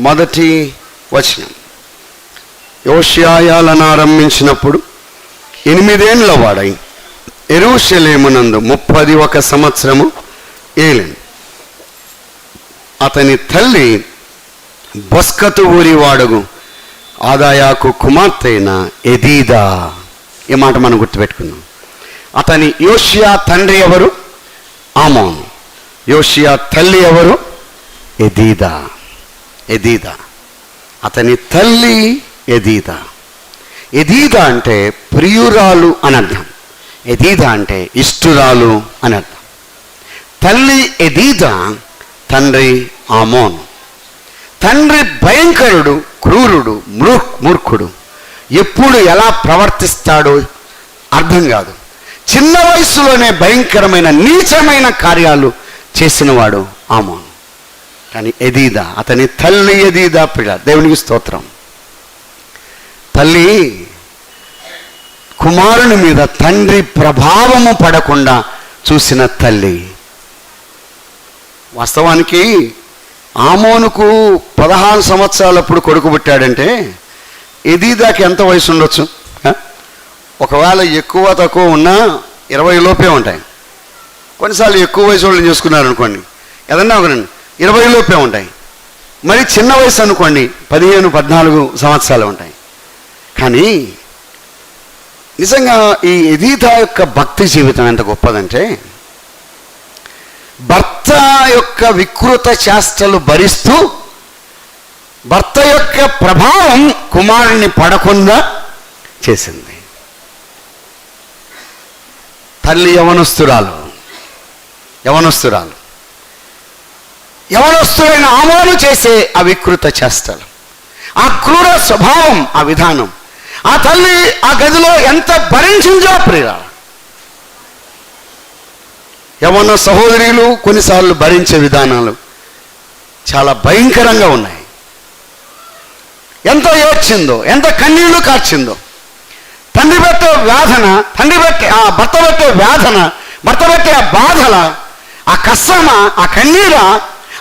1వ వచనం. యోషియా ఏలనారంభించినప్పుడు 8 ఏండ్ల వాడై యెరూషలేమునందు 31 సంవత్సరము ఏలింది. అతని తల్లి బొస్కతు ఊరి వాడగు ఆదాయాకు కుమార్తె అయిన ఎదీదా. ఈ మాట మనం గుర్తుపెట్టుకున్నాం. అతని యోషియా తండ్రి ఎవరు? ఆమోను. యోషియా తల్లి ఎవరు? ఎదీదా. అతని తల్లి ఎదీదా. ఎదీదా అంటే ప్రియురాలు అని అర్థం. ఎదీదా అంటే ఇష్టురాలు అని అర్థం. తల్లి ఎదీదా, తండ్రి ఆమోను. తండ్రి భయంకరుడు, క్రూరుడు, మూర్ఖుడు. ఎప్పుడు ఎలా ప్రవర్తిస్తాడో అర్థం కాదు. చిన్న వయసులోనే భయంకరమైన నీచమైన కార్యాలు చేసినవాడు ఆమోను. కానీ ఎదీదా, అతని తల్లి ఎదీదా పిల్ల, దేవునికి స్తోత్రం. తల్లి కుమారుని మీద తండ్రి ప్రభావము పడకుండా చూసిన తల్లి. వాస్తవానికి ఆమోనుకు 16 సంవత్సరాలప్పుడు కొడుకు పుట్టాడంటే ఎదీదాకి ఎంత వయసు ఉండొచ్చు? ఒకవేళ ఎక్కువ తక్కువ ఉన్నా 20 లోపే ఉంటాయి. కొన్నిసార్లు ఎక్కువ వయసు వాళ్ళని చేసుకున్నారు అనుకోండి, ఏదన్నా ఒక 20 లోపే ఉంటాయి. మరి చిన్న వయసు అనుకోండి 15-14 సంవత్సరాలు ఉంటాయి. కానీ నిజంగా ఈ ఎదీదా యొక్క భక్తి జీవితం ఎంత గొప్పదంటే, భర్త యొక్క వికృత చేష్టలు భరిస్తూ భర్త యొక్క ప్రభావం కుమారుని పడకుండా చేసింది. తల్లి యవనస్తుడైన ఆమోను చేసే ఆ వికృత చేష్టలు, ఆ క్రూర స్వభావం, ఆ విధానం, ఆ తల్లి ఆ గదిలో ఎంత భరించిందో ప్రియులారా. యవన సహోదరులు కొన్నిసార్లు భరించే విధానాలు చాలా భయంకరంగా ఉన్నాయి. ఎంత ఏడ్చిందో, ఎంత కన్నీళ్లు కార్చిందో. తండ్రి పెట్టే వేదన, భర్త పెట్టే వేదన, భర్త పెట్టే ఆ బాధల, ఆ కష్టమ, ఆ కన్నీర,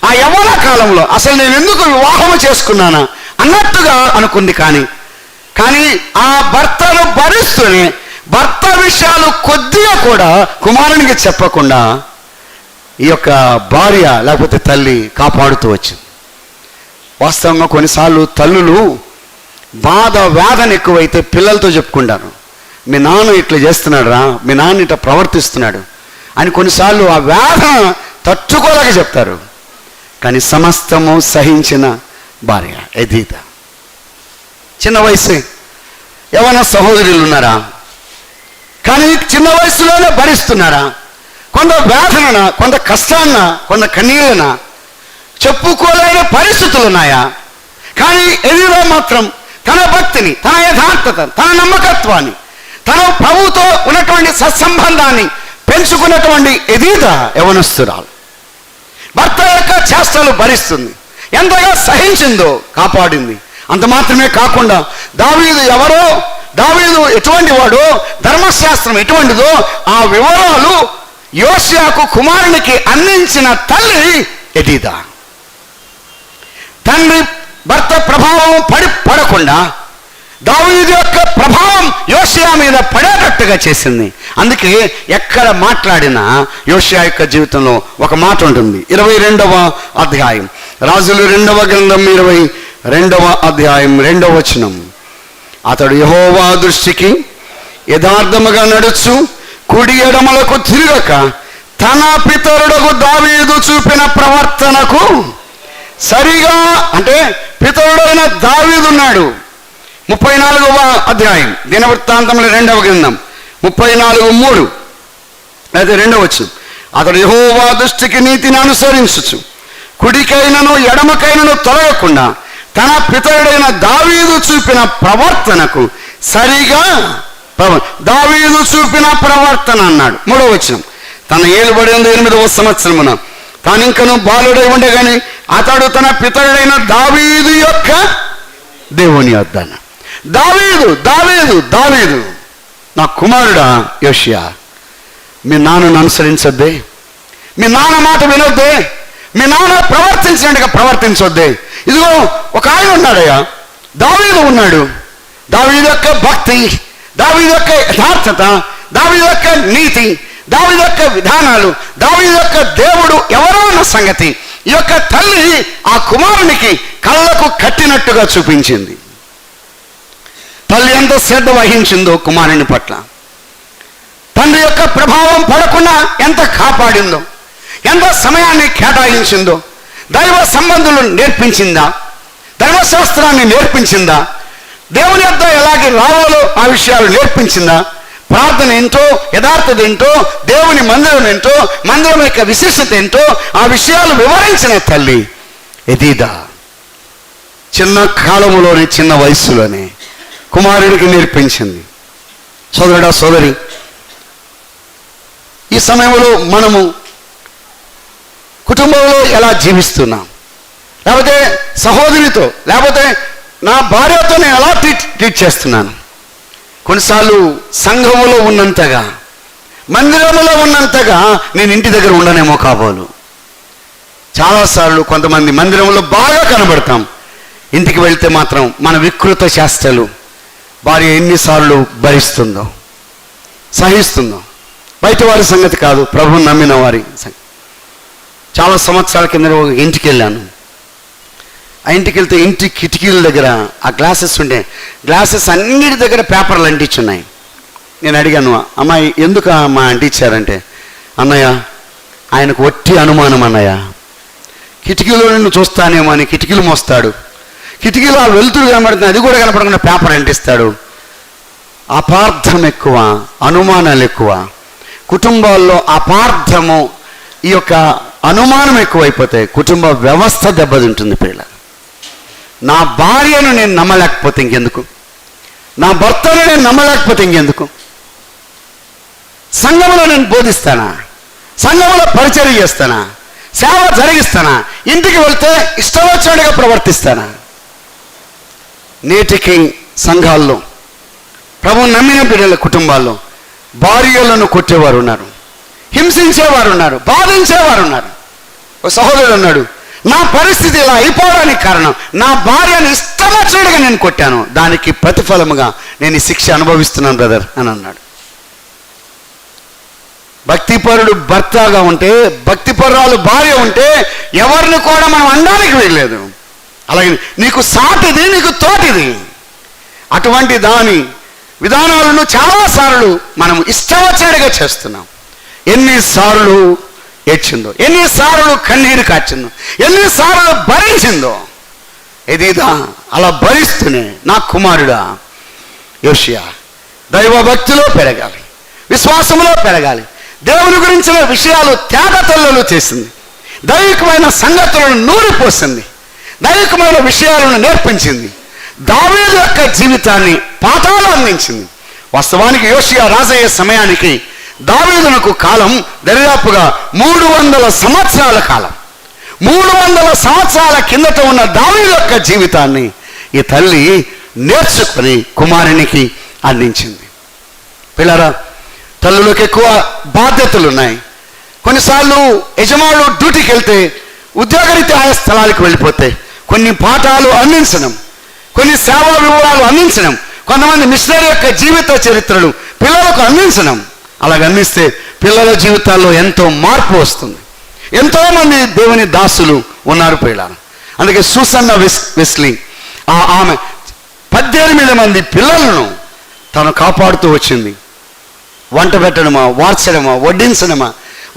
ఆ యవ్వన కాలంలో అసలు నేను ఎందుకు వివాహం చేసుకున్నానా అన్నట్టుగా అనుకుంది. కానీ ఆ భర్తను భరిస్తూనే భర్త విషయాలు కొద్దిగా కూడా కుమారునికి చెప్పకుండా ఈ యొక్క భార్య లేకపోతే తల్లి కాపాడుతూ వచ్చింది. వాస్తవంగా కొన్నిసార్లు తల్లులు బాధ వేదన ఎక్కువైతే పిల్లలతో చెప్పుకుంటారు, మీ నాన్న ఇట్లా చేస్తున్నాడు రా, మీ నాన్న ఇట్లా ప్రవర్తిస్తున్నాడు అని కొన్నిసార్లు ఆ వేదన తట్టుకోలేక చెప్తారు. కానీ సమస్తము సహించిన భార్య ఎదీదా. చిన్న వయసు ఏమైనా సహోదరులు ఉన్నారా? కానీ చిన్న వయసులోనే భరిస్తున్నారా? కొంత వేదన, కొంత కష్టాన్న, కొంత కన్నీళ్ళన, చెప్పుకోలేని పరిస్థితులు ఉన్నాయా? కానీ ఎదీదా మాత్రం తన భక్తిని, తన యథార్థత, తన నమ్మకత్వాన్ని, తన ప్రభుతో ఉన్నటువంటి సత్సంబంధాన్ని పెంచుకున్నటువంటి ఎదీదా యవనస్తురాలు. భర్త యొక్క చేష్టలు భరిస్తుంది, ఎంతగా సహించిందో కాపాడింది. అంత మాత్రమే కాకుండా దావీదు ఎవరో, దావీదు ఎటువంటి వాడో, ధర్మశాస్త్రం ఎటువంటిదో ఆ వివరాలు యోషియాకు కుమారునికి అందించిన తల్లి ఎదీదా. తండ్రి భర్త ప్రభావం పడకుండా దావీదు యొక్క ప్రభావం యోషియా మీద పడేటట్టుగా చేసింది. అందుకే ఎక్కడ మాట్లాడినా యోషియా యొక్క జీవితంలో ఒక మాట ఉంటుంది. 22వ అధ్యాయం, రాజులు 2వ గ్రంథం 22వ అధ్యాయం 2వ వచనం. అతడు యెహోవా దృష్టికి యథార్థముగా నడుచు కుడి ఎడమలకు తిరగక తన పితరుడకు దావీదు చూపిన ప్రవర్తనకు సరిగా, అంటే పితరుడైన దావీదున్నాడు. 34వ అధ్యాయం దినవృత్తాంతముల 2వ గ్రంథం 34:3 అయితే 2వ వచనం. అతడు యెహోవా దృష్టికి నీతిని అనుసరించుచు కుడికైనను ఎడమకైనను తొలగకుండా తన పితరుడైన దావీదు చూపిన ప్రవర్తనకు సరిగా, దావీదు చూపిన ప్రవర్తన అన్నాడు. 3వ వచనం. తన ఏలుబడి 8వ సంవత్సరమున తానింకను బాలుడై ఉండగాని అతడు తన పితరుడైన దావీదు యొక్క దేవుని వద్ద. దావీదు నా కుమారుడా యోషియా, మీ నాన్నను అనుసరించొద్దే, మీ నాన్న మాట వినొద్దే, మీ నాన్న ప్రవర్తించినట్టుగా ప్రవర్తించొద్దే. ఇదిగో ఒక ఆయన ఉన్నాడయ్యా, దావీదు ఉన్నాడు. దావీదు యొక్క భక్తి, దావీదు యొక్క యథార్థత, దావీదు యొక్క నీతి, దావీదు యొక్క విధానాలు, దావీదు యొక్క దేవుడు ఎవరో అన్న సంగతి ఈ యొక్క తల్లి ఆ కుమారునికి కళ్ళకు కట్టినట్టుగా చూపించింది. తల్లి ఎంత శ్రద్ధ వహించిందో కుమారుని పట్ల, తండ్రి యొక్క ప్రభావం పడకుండా ఎంత కాపాడిందో, ఎంత సమయాన్ని కేటాయించిందో, దైవ సంబంధులు నేర్పించిందా, ధర్మశాస్త్రాన్ని నేర్పించిందా, దేవుని యొద్ద ఎలాగే రావాలో ఆ విషయాలు నేర్పించిందా, ప్రార్థన ఏంటో, యథార్థత ఏంటో, దేవుని మందిరం ఏంటో, మందిరం యొక్క విశిష్టత ఏంటో ఆ విషయాలు వివరించిన తల్లి ఎదీదా. చిన్న కాలములోనే, చిన్న వయసులోనే కుమారుడికి నేర్పించింది. సోదరుడా, సోదరి, ఈ సమయంలో మనము కుటుంబంలో ఎలా జీవిస్తున్నాం, లేకపోతే సహోదరితో, లేకపోతే నా భార్యతో నేను ఎలా ట్రీట్ చేస్తున్నాను? కొన్నిసార్లు సంఘములో ఉన్నంతగా, మందిరములో ఉన్నంతగా నేను ఇంటి దగ్గర ఉండనేమో కాబోలు. చాలాసార్లు కొంతమంది మందిరంలో బాగా కనబడతాం, ఇంటికి వెళ్తే మాత్రం మన వికృత చేష్టలు భార్య ఎన్నిసార్లు భరిస్తుందో, సహిస్తుందో. బయట వారి సంగతి కాదు, ప్రభువుని నమ్మిన వారి సంగతి. చాలా సంవత్సరాల కింద ఒక ఇంటికి వెళ్ళాను. ఆ ఇంటికి వెళ్తే ఇంటి కిటికీల దగ్గర ఆ గ్లాసెస్ ఉండే, గ్లాసెస్ అన్నిటి దగ్గర పేపర్లు అంటించున్నాయి. నేను అడిగాను, అమ్మాయి ఎందుకు మా అంటించారంటే, అన్నయ్య ఆయనకు ఒట్టి అనుమానం అన్నయ్య, కిటికీలో నిన్ను చూస్తానేమో అని కిటికీలు మోస్తాడు, కిటికీలో ఆ వెలుతురు కనబడుతుంది, అది కూడా కనపడకుండా పేపర్ అంటిస్తాడు. అపార్థం ఎక్కువ, అనుమానాలు ఎక్కువ. కుటుంబాల్లో అపార్థము, ఈ యొక్క అనుమానం ఎక్కువైపోతే కుటుంబ వ్యవస్థ దెబ్బతింటుంది. పిల్ల, నా భార్యను నేను నమ్మలేకపోతే ఇంకెందుకు, నా భర్తను నేను నమ్మలేకపోతే ఇంకెందుకు? సంఘములో నేను బోధిస్తానా, సంఘములో పరిచర్య చేస్తానా, సేవ జరిగిస్తానా, ఇంటికి వెళ్తే ఇష్టం వచ్చినట్టుగా ప్రవర్తిస్తానా? నేటికి సంఘాల్లో, ప్రభువుని నమ్మిన బిడ్డల కుటుంబాల్లో భార్యలను కొట్టేవారు ఉన్నారు, హింసించేవారు ఉన్నారు, బాధించేవారు ఉన్నారు. ఒక సహోదరుడు అన్నాడు, నా పరిస్థితి ఇలా అయిపోవడానికి కారణం నా భార్యను ఇష్టం వచ్చినట్టుగా నేను కొట్టాను, దానికి ప్రతిఫలముగా నేను ఈ శిక్ష అనుభవిస్తున్నాను బ్రదర్ అని అన్నాడు. భక్తిపరుడు భర్తగా ఉంటే, భక్తిపరురాలు భార్య ఉంటే ఎవరిని కూడా మనం అనడానికి వెళ్ళలేదు. అలాగే నీకు సాటిది, నీకు తోటిది, అటువంటి దాని విధానాలను చాలాసార్లు మనం ఇష్టం వచ్చినట్టుగా చేస్తున్నాం. ఎన్నిసార్లు ఏడ్చిందో, ఎన్నిసార్లు కన్నీరు కార్చిందో, ఎన్నిసార్లు భరించిందో. ఎదిదా అలా భరిస్తూనే నా కుమారుడా యోషియా దైవభక్తిలో పెరగాలి, విశ్వాసంలో పెరగాలి, దేవుని గురించిన విషయాలు త్యాగతల్లో చేసింది, దైవికమైన సంగతులను నూరిపోసింది, దైవికమైన విషయాలను నేర్పించింది, దావీదు యొక్క జీవితాన్ని పాఠాలు అందించింది. వాస్తవానికి యోషియా రాజయ్యే సమయానికి దావీదునకు కాలం దరిదాపుగా 300 సంవత్సరాల కాలం. 300 సంవత్సరాల కిందట ఉన్న దావీదు యొక్క జీవితాన్ని ఈ తల్లి నేర్చుకొని కుమారునికి అందించింది. పిల్లరా, తల్లులకు ఎక్కువ బాధ్యతలు ఉన్నాయి. కొన్నిసార్లు యజమానులు డ్యూటీకి వెళ్తే ఉద్యోగరీత్యా ఆయా స్థలాలకు వెళ్ళిపోతే కొన్ని పాఠాలు అందించడం, కొన్ని సేవా వివరాలు అందించడం, కొంతమంది మిషనరీ యొక్క జీవిత చరిత్రలు పిల్లలకు అందించడం. అలాగ అందిస్తే పిల్లల జీవితాల్లో ఎంతో మార్పు వస్తుంది. ఎంతోమంది దేవుని దాసులు ఉన్నారు పిల్లలు. అందుకే సూసన్న వెస్లీ ఆమె 18 మంది పిల్లలను తను కాపాడుతూ వచ్చింది. వంట పెట్టడమా, వార్చడమా, వడ్డించడమా,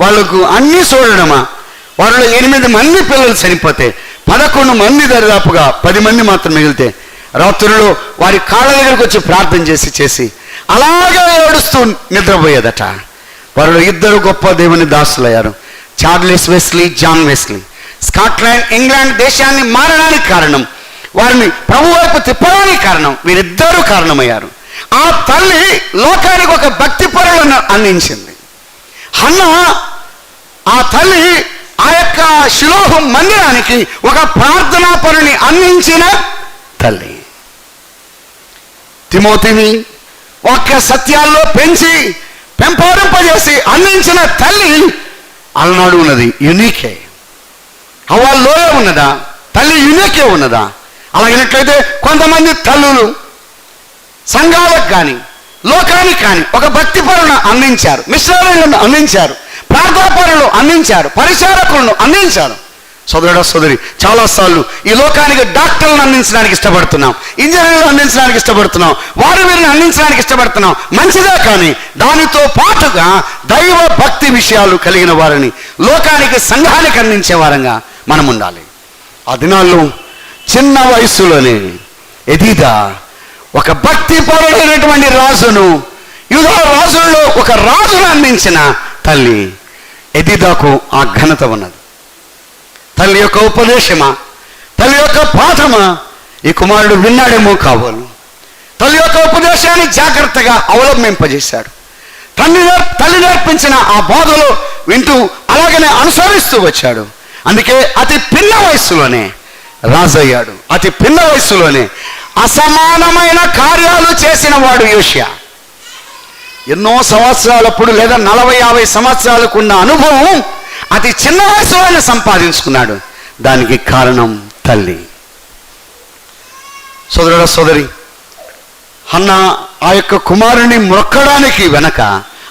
వాళ్ళకు అన్నీ చూడడమా. వాళ్ళలో 8 మంది పిల్లలు చనిపోతే 11 మంది దరిదాపుగా 10 మంది మాత్రం మిగిలితే రాత్రుల్లో వారి కాళ్ళ దగ్గరకు వచ్చి ప్రార్థన చేసి అలాగే ఏడుస్తూ నిద్రపోయేదట. వారిలో 2 గొప్ప దేవుని దాసులయ్యారు, Charles Wesley, John Wesley. Scotland, England దేశాన్ని మారడానికి కారణం, వారిని ప్రభు వైపు తిప్పడానికి కారణం వీరిద్దరూ కారణమయ్యారు. ఆ తల్లి లోకానికి ఒక భక్తి పరులను అందించింది. హన్నా ఆ తల్లి ఆ యొక్క షిలోహు మందిరానికి ఒక ప్రార్థనా పరుని అందించిన తల్లి. తిమోతిని వాక్య సత్యాల్లో పెంచి పెంపొందింపజేసి అందించిన తల్లి అలనాడు ఉన్నది యునికే. హవ్వాలోనే ఉన్నదా తల్లి? యునికే ఉన్నదా? అలాగినట్లయితే కొంతమంది తల్లులు సంఘాలకు కానీ లోకానికి కానీ ఒక భక్తి పరులను అందించారు, మిషనరీలను అందించారు, ప్రార్థనాపరులను అందించారు, పరిచారకులను అందించారు. సోదరుడా సోదరి, చాలాసార్లు ఈ లోకానికి డాక్టర్లను అందించడానికి ఇష్టపడుతున్నాం, ఇంజనీర్లను అందించడానికి ఇష్టపడుతున్నాం, వారి వీరిని అందించడానికి ఇష్టపడుతున్నాం. మంచిదే, కానీ దానితో పాటుగా దైవ భక్తి విషయాలు కలిగిన వారిని లోకానికి, సంఘానికి అందించే వారంగా మనం ఉండాలి. ఆ దినాల్లో చిన్న వయసులోనే ఎదిదా ఒక భక్తి పరుడైనటువంటి రాజును, యూదా రాజుల్లో ఒక రాజును అందించిన తల్లి ఎదిదాకు ఆ ఘనత ఉన్నది. తల్లి యొక్క ఉపదేశమా, తల్లి యొక్క పాఠమా ఈ కుమారుడు విన్నాడేమో కాబోలు. తల్లి యొక్క ఉపదేశాన్ని జాగ్రత్తగా అవలంబింపజేశాడు. తల్లి నేర్పించిన ఆ బోధలు వింటూ అలాగనే అనుసరిస్తూ వచ్చాడు. అందుకే అతి పిన్న వయసులోనే రాజయ్యాడు. అతి పిన్న వయస్సులోనే అసమానమైన కార్యాలు చేసిన వాడు యోషియా. ఎన్నో సంవత్సరాలప్పుడు లేదా 40-50 సంవత్సరాలకు ఉన్న అనుభవం అతి చిన్న వయసులోనే సంపాదించుకున్నాడు. దానికి కారణం తల్లి. సోదరుడ సోదరి, హన్నా ఆ యొక్క కుమారుని మ్రొక్కడానికి వెనక,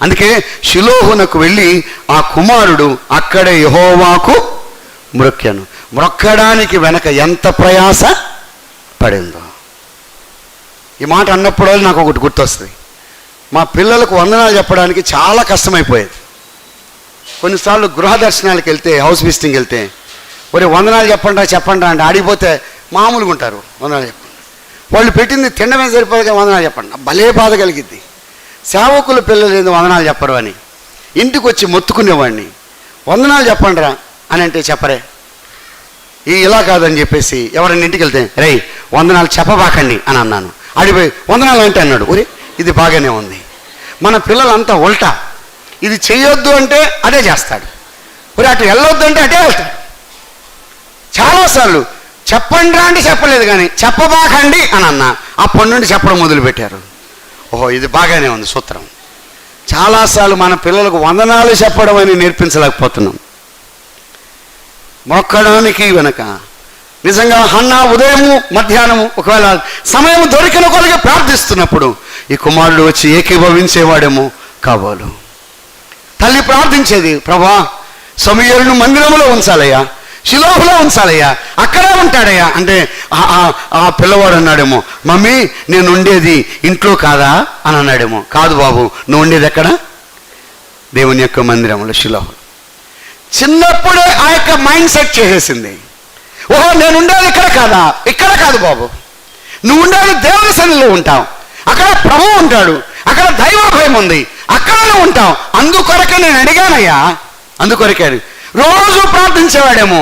అందుకే షిలోహునకు వెళ్ళి ఆ కుమారుడు అక్కడే యెహోవాకు మ్రొక్కెను. మ్రొక్కడానికి వెనక ఎంత ప్రయాస పడిందో. ఈ మాట అన్నప్పుడు నాకు ఒకటి గుర్తొస్తుంది. మా పిల్లలకు వందనాలు చెప్పడానికి చాలా కష్టమైపోయేది. కొన్నిసార్లు గృహ దర్శనాలకు వెళ్తే, హౌస్ విజిటింగ్ వెళ్తే, ఒరే వందనాలు చెప్పండి అంటే ఆడిపోతే మామూలుగా ఉంటారు. వందనాలు చెప్పండి, వాళ్ళు పెట్టింది తినడమే సరిపోదు, వందనాలు చెప్పండి. భలే బాధ కలిగిద్ది. సేవకుల పిల్లలు ఏంది వందనాలు చెప్పరు అని ఇంటికి వచ్చి మొత్తుకునేవాడిని. వందనాలు చెప్పండిరా అని అంటే చెప్పరే, ఇలా కాదని చెప్పేసి ఎవరైనా ఇంటికి వెళ్తే రేయ్ వందనాలు చెప్పబాకండి అని అన్నాను. ఆడిపోయి వందనాలు అంటే అన్నాడు. ఒరే ఇది బాగానే ఉంది. మన పిల్లలంతా ఉల్టా, ఇది చేయొద్దు అంటే అదే చేస్తాడు, ఒరే అటు వెళ్ళొద్దు అంటే అటే వెళ్తాడు. చాలాసార్లు చెప్పండి రా అంటే చెప్పలేదు, కానీ చెప్పబాకండి అని అన్నా. అప్పటి నుండి చెప్పడం మొదలుపెట్టారు. ఓహో ఇది బాగానే ఉంది సూత్రం. చాలాసార్లు మన పిల్లలకు వందనాలు చెప్పడం అని నేర్పించలేకపోతున్నాం. మొక్కడానికి వెనక నిజంగా హన్నా ఉదయము మధ్యాహ్నము ఒకవేళ సమయం దొరికిన కొలగా ప్రార్థిస్తున్నప్పుడు ఈ కుమారుడు వచ్చి ఏకీభవించేవాడేమో కాబోలు. తల్లి ప్రార్థించేది, ప్రభా సమూయేలును మందిరంలో ఉంచాలయ్యా, షిలోహులో ఉంచాలయ్యా, అక్కడే ఉంటాడయ్యా అంటే ఆ పిల్లవాడు అన్నాడేమో, మమ్మీ నేను ఉండేది ఇంట్లో కాదా అని అన్నాడేమో. కాదు బాబు, నువ్వు ఉండేది ఎక్కడ? దేవుని యొక్క మందిరంలో, షిలోహులో. చిన్నప్పుడే ఆ యొక్క మైండ్ సెట్ చేసేసింది. ఓహో నేను ఉండేది ఇక్కడ కాదా? ఇక్కడ కాదు బాబు, నువ్వు ఉండేది దేవుని సన్నిధిలో ఉంటావు, అక్కడ ప్రభువు ఉంటాడు, అక్కడ దైవ భయం ఉంది, అక్కడనే ఉంటావు. అందుకొరకే నేను అడిగానయ్యా, అందుకొరకే రోజు ప్రార్థించేవాడేమో.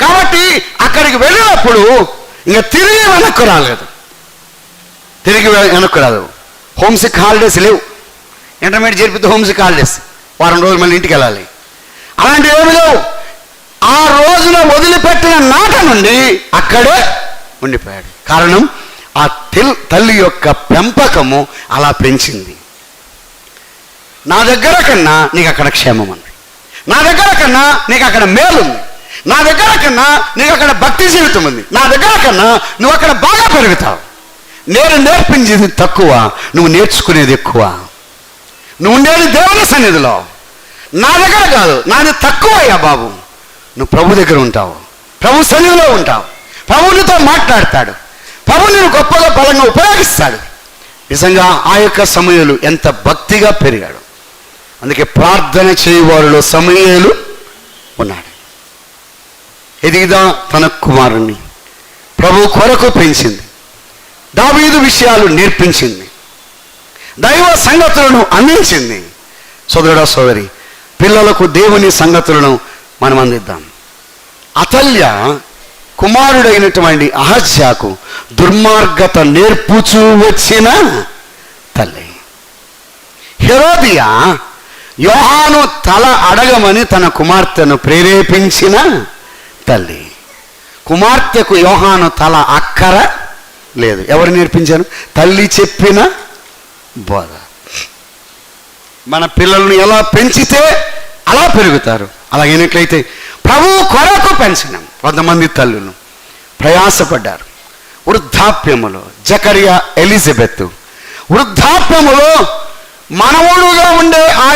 కాబట్టి అక్కడికి వెళ్ళినప్పుడు ఇంకా తిరిగి వెనక్కు రాలేదు, తిరిగి వెనక్కు రాదు. హోమ్సిక్ హాలిడేస్ లేవు. ఇంటర్మీడియట్ జరిపితే హోమ్సిక్ హాలిడేస్, వారం రోజులు మళ్ళీ ఇంటికి వెళ్ళాలి. అలాంటివి ఏమి లేవు. ఆ రోజున వదిలిపెట్టిన నాట నుండి అక్కడే ఉండిపోయాడు. కారణం ఆ తల్లి యొక్క పెంపకము అలా పెంచింది. నా దగ్గర కన్నా నీకు అక్కడ క్షేమం ఉంది, నా దగ్గర కన్నా నీకు అక్కడ మేలుంది, నా దగ్గర కన్నా నీకు అక్కడ భక్తి జీవితం ఉంది, నా దగ్గర కన్నా నువ్వు అక్కడ బాగా పెరుగుతావు. నేను నేర్పించేది తక్కువ, నువ్వు నేర్చుకునేది ఎక్కువ. నువ్వు ఉండేది దేవుని సన్నిధిలో, నా దగ్గర కాదు, నాది తక్కువ అయ్యా బాబు. నువ్వు ప్రభు దగ్గర ఉంటావు, ప్రభు సన్నిధిలో ఉంటావు, ప్రభు నీతో మాట్లాడతాడు, ప్రభు నేను గొప్పగా బలంగా ఉపయోగిస్తాడు. నిజంగా ఆ యొక్క సమూయేలు ఎంత భక్తిగా పెరిగాడు. అందుకే ప్రార్థన చేయవారిలో సమూయేలు ఉన్నాడు. ఎదిగిదా తన కుమారుణ్ణి ప్రభు కొరకు పెంచింది, దావీదు విషయాలు నేర్పించింది, దైవ సంగతులను అందించింది. సోదరుడా సోదరి, పిల్లలకు దేవుని సంగతులను మనం అందిద్దాం. అతల్య కుమారుడైనటువంటి అహజ్యాకు దుర్మార్గత నేర్పుచూ వచ్చిన తల్లి. హెరోదియా యోహాను తల అడగమని తన కుమార్తెను ప్రేరేపించిన తల్లి. కుమార్తెకు యోహాను తల అక్కర లేదు. ఎవరు నేర్పించారు? తల్లి చెప్పిన బోధ. మన పిల్లలను ఎలా పెంచితే అలా పెరుగుతారు. అలాగైనట్లయితే ప్రభువు కొరకు పెంచడం. కొంతమంది తల్లులు ప్రయాసపడ్డారు వృద్ధాప్యములో. జకరియా, ఎలిజబెత్ వృద్ధాప్యములో మనవుడుగా ఉండే ఆ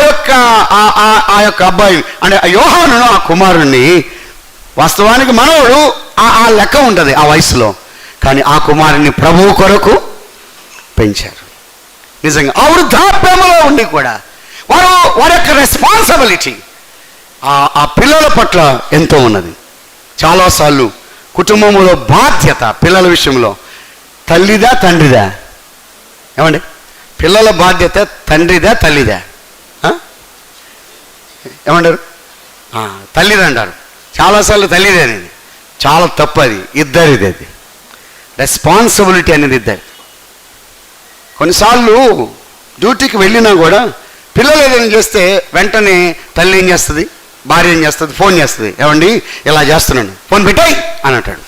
యొక్క అబ్బాయి అంటే యోహానును, ఆ కుమారుణ్ణి, వాస్తవానికి మనవుడు ఆ లెక్క ఉంటుంది ఆ వయసులో, కానీ ఆ కుమారుని ప్రభువు కొరకు పెంచారు. నిజంగా ఆ వృద్ధాప్యములో ఉండి కూడా వారి యొక్క రెస్పాన్సిబిలిటీ ఆ పిల్లల పట్ల ఎంతో ఉన్నది. చాలాసార్లు కుటుంబంలో బాధ్యత పిల్లల విషయంలో తల్లిదా తండ్రిదా? ఏమండి, పిల్లల బాధ్యత తండ్రిదా తల్లిదా? ఏమంటారు? తల్లిదా అంటారు. చాలాసార్లు తల్లిదే అనేది చాలా తప్పు. అది ఇద్దరిది. అది రెస్పాన్సిబిలిటీ అనేది ఇద్దరి. కొన్నిసార్లు డ్యూటీకి వెళ్ళినా కూడా పిల్లలు ఏదైనా చేస్తే వెంటనే తల్లి ఏం చేస్తుంది, భార్య ఏం చేస్తుంది, ఫోన్ చేస్తుంది. ఏమండి ఇలా చేస్తున్నాను, ఫోన్ పెట్టాయి అని అంటాడు.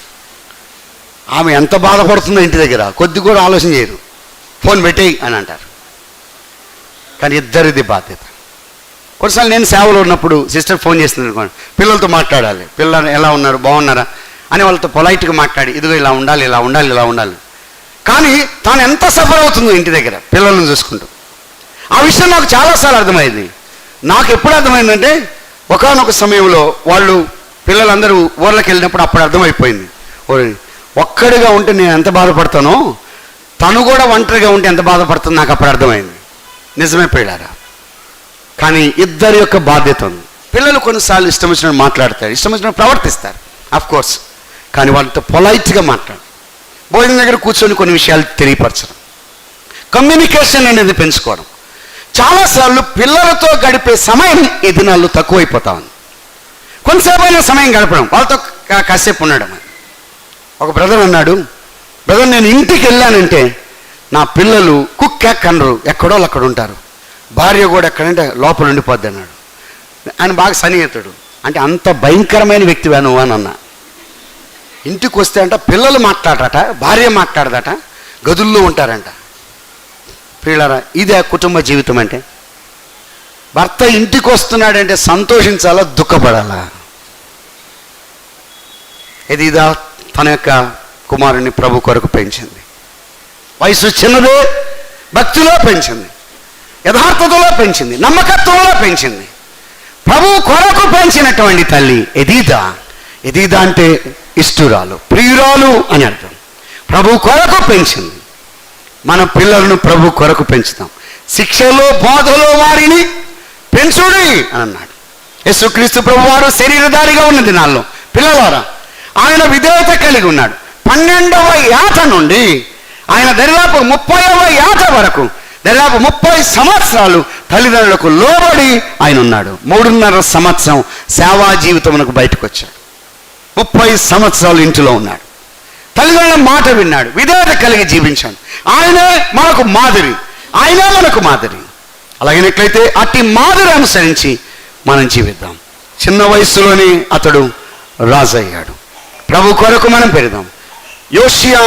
ఆమె ఎంత బాధపడుతుందో ఇంటి దగ్గర కొద్ది కూడా ఆలోచన చేయరు. ఫోన్ పెట్టేయి అని అంటారు. కానీ ఇద్దరిది బాధ్యత. కొన్నిసార్లు నేను సేవలో ఉన్నప్పుడు సిస్టర్ ఫోన్ చేస్తుంది అనుకోండి, పిల్లలతో మాట్లాడాలి. పిల్లలు ఎలా ఉన్నారు, బాగున్నారా అని వాళ్ళతో పొలైట్గా మాట్లాడి, ఇదిగో ఇలా ఉండాలి, ఇలా ఉండాలి, ఇలా ఉండాలి. కానీ తాను ఎంత సఫర్ అవుతుందో ఇంటి దగ్గర పిల్లలను చూసుకుంటూ. ఆ విషయం నాకు చాలాసార్లు అర్థమైంది. నాకు ఎప్పుడు అర్థమైందంటే, ఒకానొక సమయంలో వాళ్ళు పిల్లలందరూ ఊర్లోకి వెళ్ళినప్పుడు అప్పుడు అర్థమైపోయింది. ఒక్కడిగా ఉంటే నేను ఎంత బాధపడతానో, తను కూడా ఒంటరిగా ఉంటే ఎంత బాధపడుతుందో నాకు అప్పుడు అర్థమైంది. నిజమే పిల్లారా. కానీ ఇద్దరి యొక్క బాధ్యత ఉంది. పిల్లలు కొన్నిసార్లు ఇష్టం వచ్చినట్టు మాట్లాడతారు, ఇష్టం వచ్చినట్టు ప్రవర్తిస్తారు, కోర్స్. కానీ వాళ్ళతో పొలైట్గా మాట్లాడు, భోజనం దగ్గర కూర్చొని కొన్ని విషయాలు తెలియపరచడం, కమ్యూనికేషన్ అనేది పెంచుకోవడం. చాలాసార్లు పిల్లలతో గడిపే సమయం ఈ దినాల్లో తక్కువైపోతా ఉంది. కొంతసేపు అయినా సమయం గడపడం, వాళ్ళతో కాసేపు ఉండడం. ఒక బ్రదర్ అన్నాడు, బ్రదర్ నేను ఇంటికి వెళ్ళానంటే నా పిల్లలు కుక్కెక్కనరు, ఎక్కడో అక్కడ ఉంటారు, భార్య కూడా ఎక్కడంటే లోపల ఉండిపోద్ది అన్నాడు. ఆయన బాగా సన్నిహితుడు. అంటే అంత భయంకరమైన వ్యక్తివా నువ్వు అని అన్నా. ఇంటికి వస్తే అంట పిల్లలు మాట్లాడరట, భార్య మాట్లాడదట, గదుల్లో ఉంటారంట. పిల్లరా, ఇదే కుటుంబ జీవితం అంటే? భర్త ఇంటికి వస్తున్నాడంటే సంతోషించాలా, దుఃఖపడాలా? ఎదిదా తన యొక్క కుమారుని ప్రభు కొరకు పెంచింది. వయసు చిన్నదే, భక్తిలో పెంచింది, యథార్థతలో పెంచింది, నమ్మకత్వంలో పెంచింది. ప్రభు కొరకు పెంచినటువంటి తల్లి ఎదీదా. ఎదీదా అంటే ఇష్టురాలు, ప్రియురాలు అని అర్థం. ప్రభు కొరకు పెంచింది. మన పిల్లలను ప్రభు కొరకు పెంచుతాం. శిక్షలో బోధలో వారిని పెంచుడి అని అన్నాడు. యేసుక్రీస్తు ప్రభు వారు శరీరధారిగా ఉన్న దినాల్లో పిల్లలారా ఆయన విధేయత కలిగి ఉన్నాడు. 12వ ఏట నుండి ఆయన దరిదాపు 30వ ఏట వరకు దాదాపు 30 సంవత్సరాలు తల్లిదండ్రులకు లోబడి ఆయన ఉన్నాడు. 3.5 సంవత్సరం సేవా జీవితమునకు బయటకు వచ్చాడు. 30 సంవత్సరాలు ఇంటిలో ఉన్నాడు. తల్లిదండ్రుల మాట విన్నాడు, విధేయత కలిగి జీవించాడు. ఆయనే మనకు మాదిరి, ఆయనే మనకు మాదిరి. అలాగైనట్లయితే అట్టి మాదిరి అనుసరించి మనం జీవిద్దాం. చిన్న వయసులోనే అతడు రాజు అయ్యాడు. ప్రభు కొరకు మనం పెడదాం. యోషియా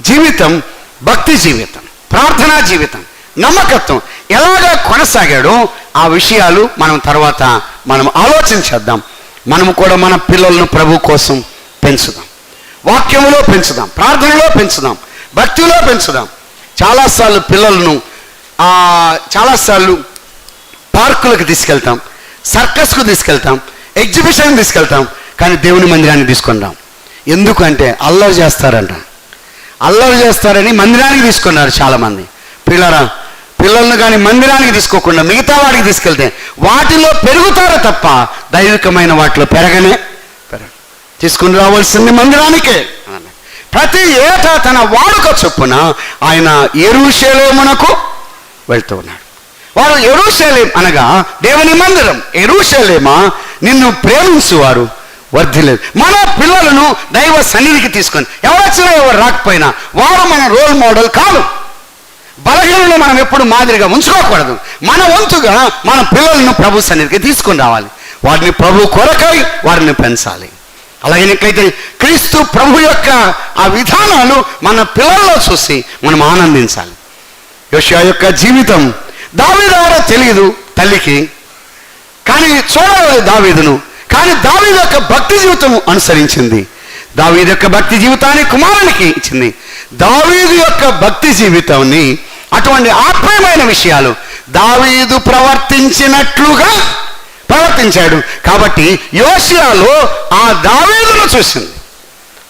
జీవితం భక్తి జీవితం, ప్రార్థనా జీవితం, నమ్మకత్వం ఎలాగా కొనసాగాడో ఆ విషయాలు మనం తర్వాత మనం ఆలోచించేద్దాం. మనము కూడా మన పిల్లలను ప్రభు కోసం పెంచుదాం, వాక్యములో పెంచుదాం, ప్రార్థనలో పెంచుదాం, భక్తిలో పెంచుదాం. చాలాసార్లు పిల్లలను చాలాసార్లు పార్కులకు తీసుకెళ్తాం, సర్కస్కు తీసుకెళ్తాం, ఎగ్జిబిషన్కి తీసుకెళ్తాం, కానీ దేవుని మందిరానికి తీసుకుంటాం. ఎందుకంటే అల్లరి చేస్తారంట. అల్లరి చేస్తారని మందిరానికి తీసుకున్నారు చాలామంది. పిల్లలను కానీ మందిరానికి తీసుకోకుండా మిగతా వాటికి తీసుకెళ్తే వాటిలో పెరుగుతారు తప్ప దైవికమైన వాటిలో పెరగనే తీసుకుని రావాల్సింది మందిరానికే. ప్రతి ఏటా తన వాడుక చొప్పున ఆయన యెరూషలేమునకు వెళ్తూ ఉన్నాడు. వారు యెరూషలేం అనగా దేవుని మందిరం. యెరూషలేమా నిన్ను ప్రేమించువారు వర్ధిలేదు. మన పిల్లలను దైవ సన్నిధికి తీసుకొని ఎవరు వచ్చినా ఎవరు రాకపోయినా వారు మన రోల్ మోడల్ కాదు. బలహీనలను మనం ఎప్పుడు మాదిరిగా ఉంచుకోకూడదు. మన వంతుగా మన పిల్లలను ప్రభు సన్నిధికి తీసుకొని రావాలి. వారిని ప్రభు కొరకై వారిని పెంచాలి. అలాగైనట్లయితే క్రీస్తు ప్రభు యొక్క ఆ విధానాలు మన పిల్లల్లో చూసి మనం ఆనందించాలి. యోషియా యొక్క జీవితం దావీదు ఎవరో తెలియదు తల్లికి, కానీ చూడలేదు దావీదును. కానీ దావీదు యొక్క భక్తి జీవితం అనుసరించింది. దావీదు యొక్క భక్తి జీవితాన్ని కుమారునికి ఇచ్చింది. దావీదు యొక్క భక్తి జీవితాన్ని అటువంటి ఆత్మీయమైన విషయాలు దావీదు ప్రవర్తించినట్లుగా ప్రవర్తించాడు. కాబట్టి యోషియాలో ఆ దావీదును చూసింది.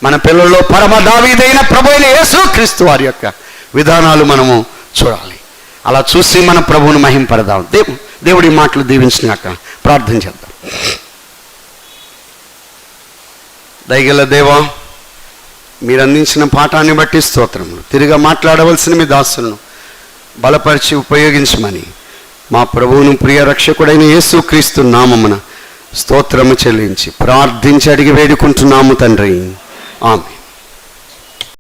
మన పిల్లల్లో పరమ దావీదైన ప్రభు అయిన యేసుక్రీస్తు వారి యొక్క విధానాలు మనము చూడాలి. అలా చూసి మన ప్రభువును మహింపరదాం. దేవుడి మాటలు దీవించినాక ప్రార్థన చేద్దాం. దయగల దేవా, మీరు అందించిన పాఠాన్ని బట్టి స్తోత్రములు. తిరిగి మాట్లాడవలసిన మీ దాసులను బలపరిచి ఉపయోగించమని మా ప్రభువును ప్రియ రక్షకుడైన యేసుక్రీస్తు నామమున స్తోత్రము చెల్లించి ప్రార్థించి అడిగి వేడుకుంటున్నాము తండ్రి. ఆమేన్.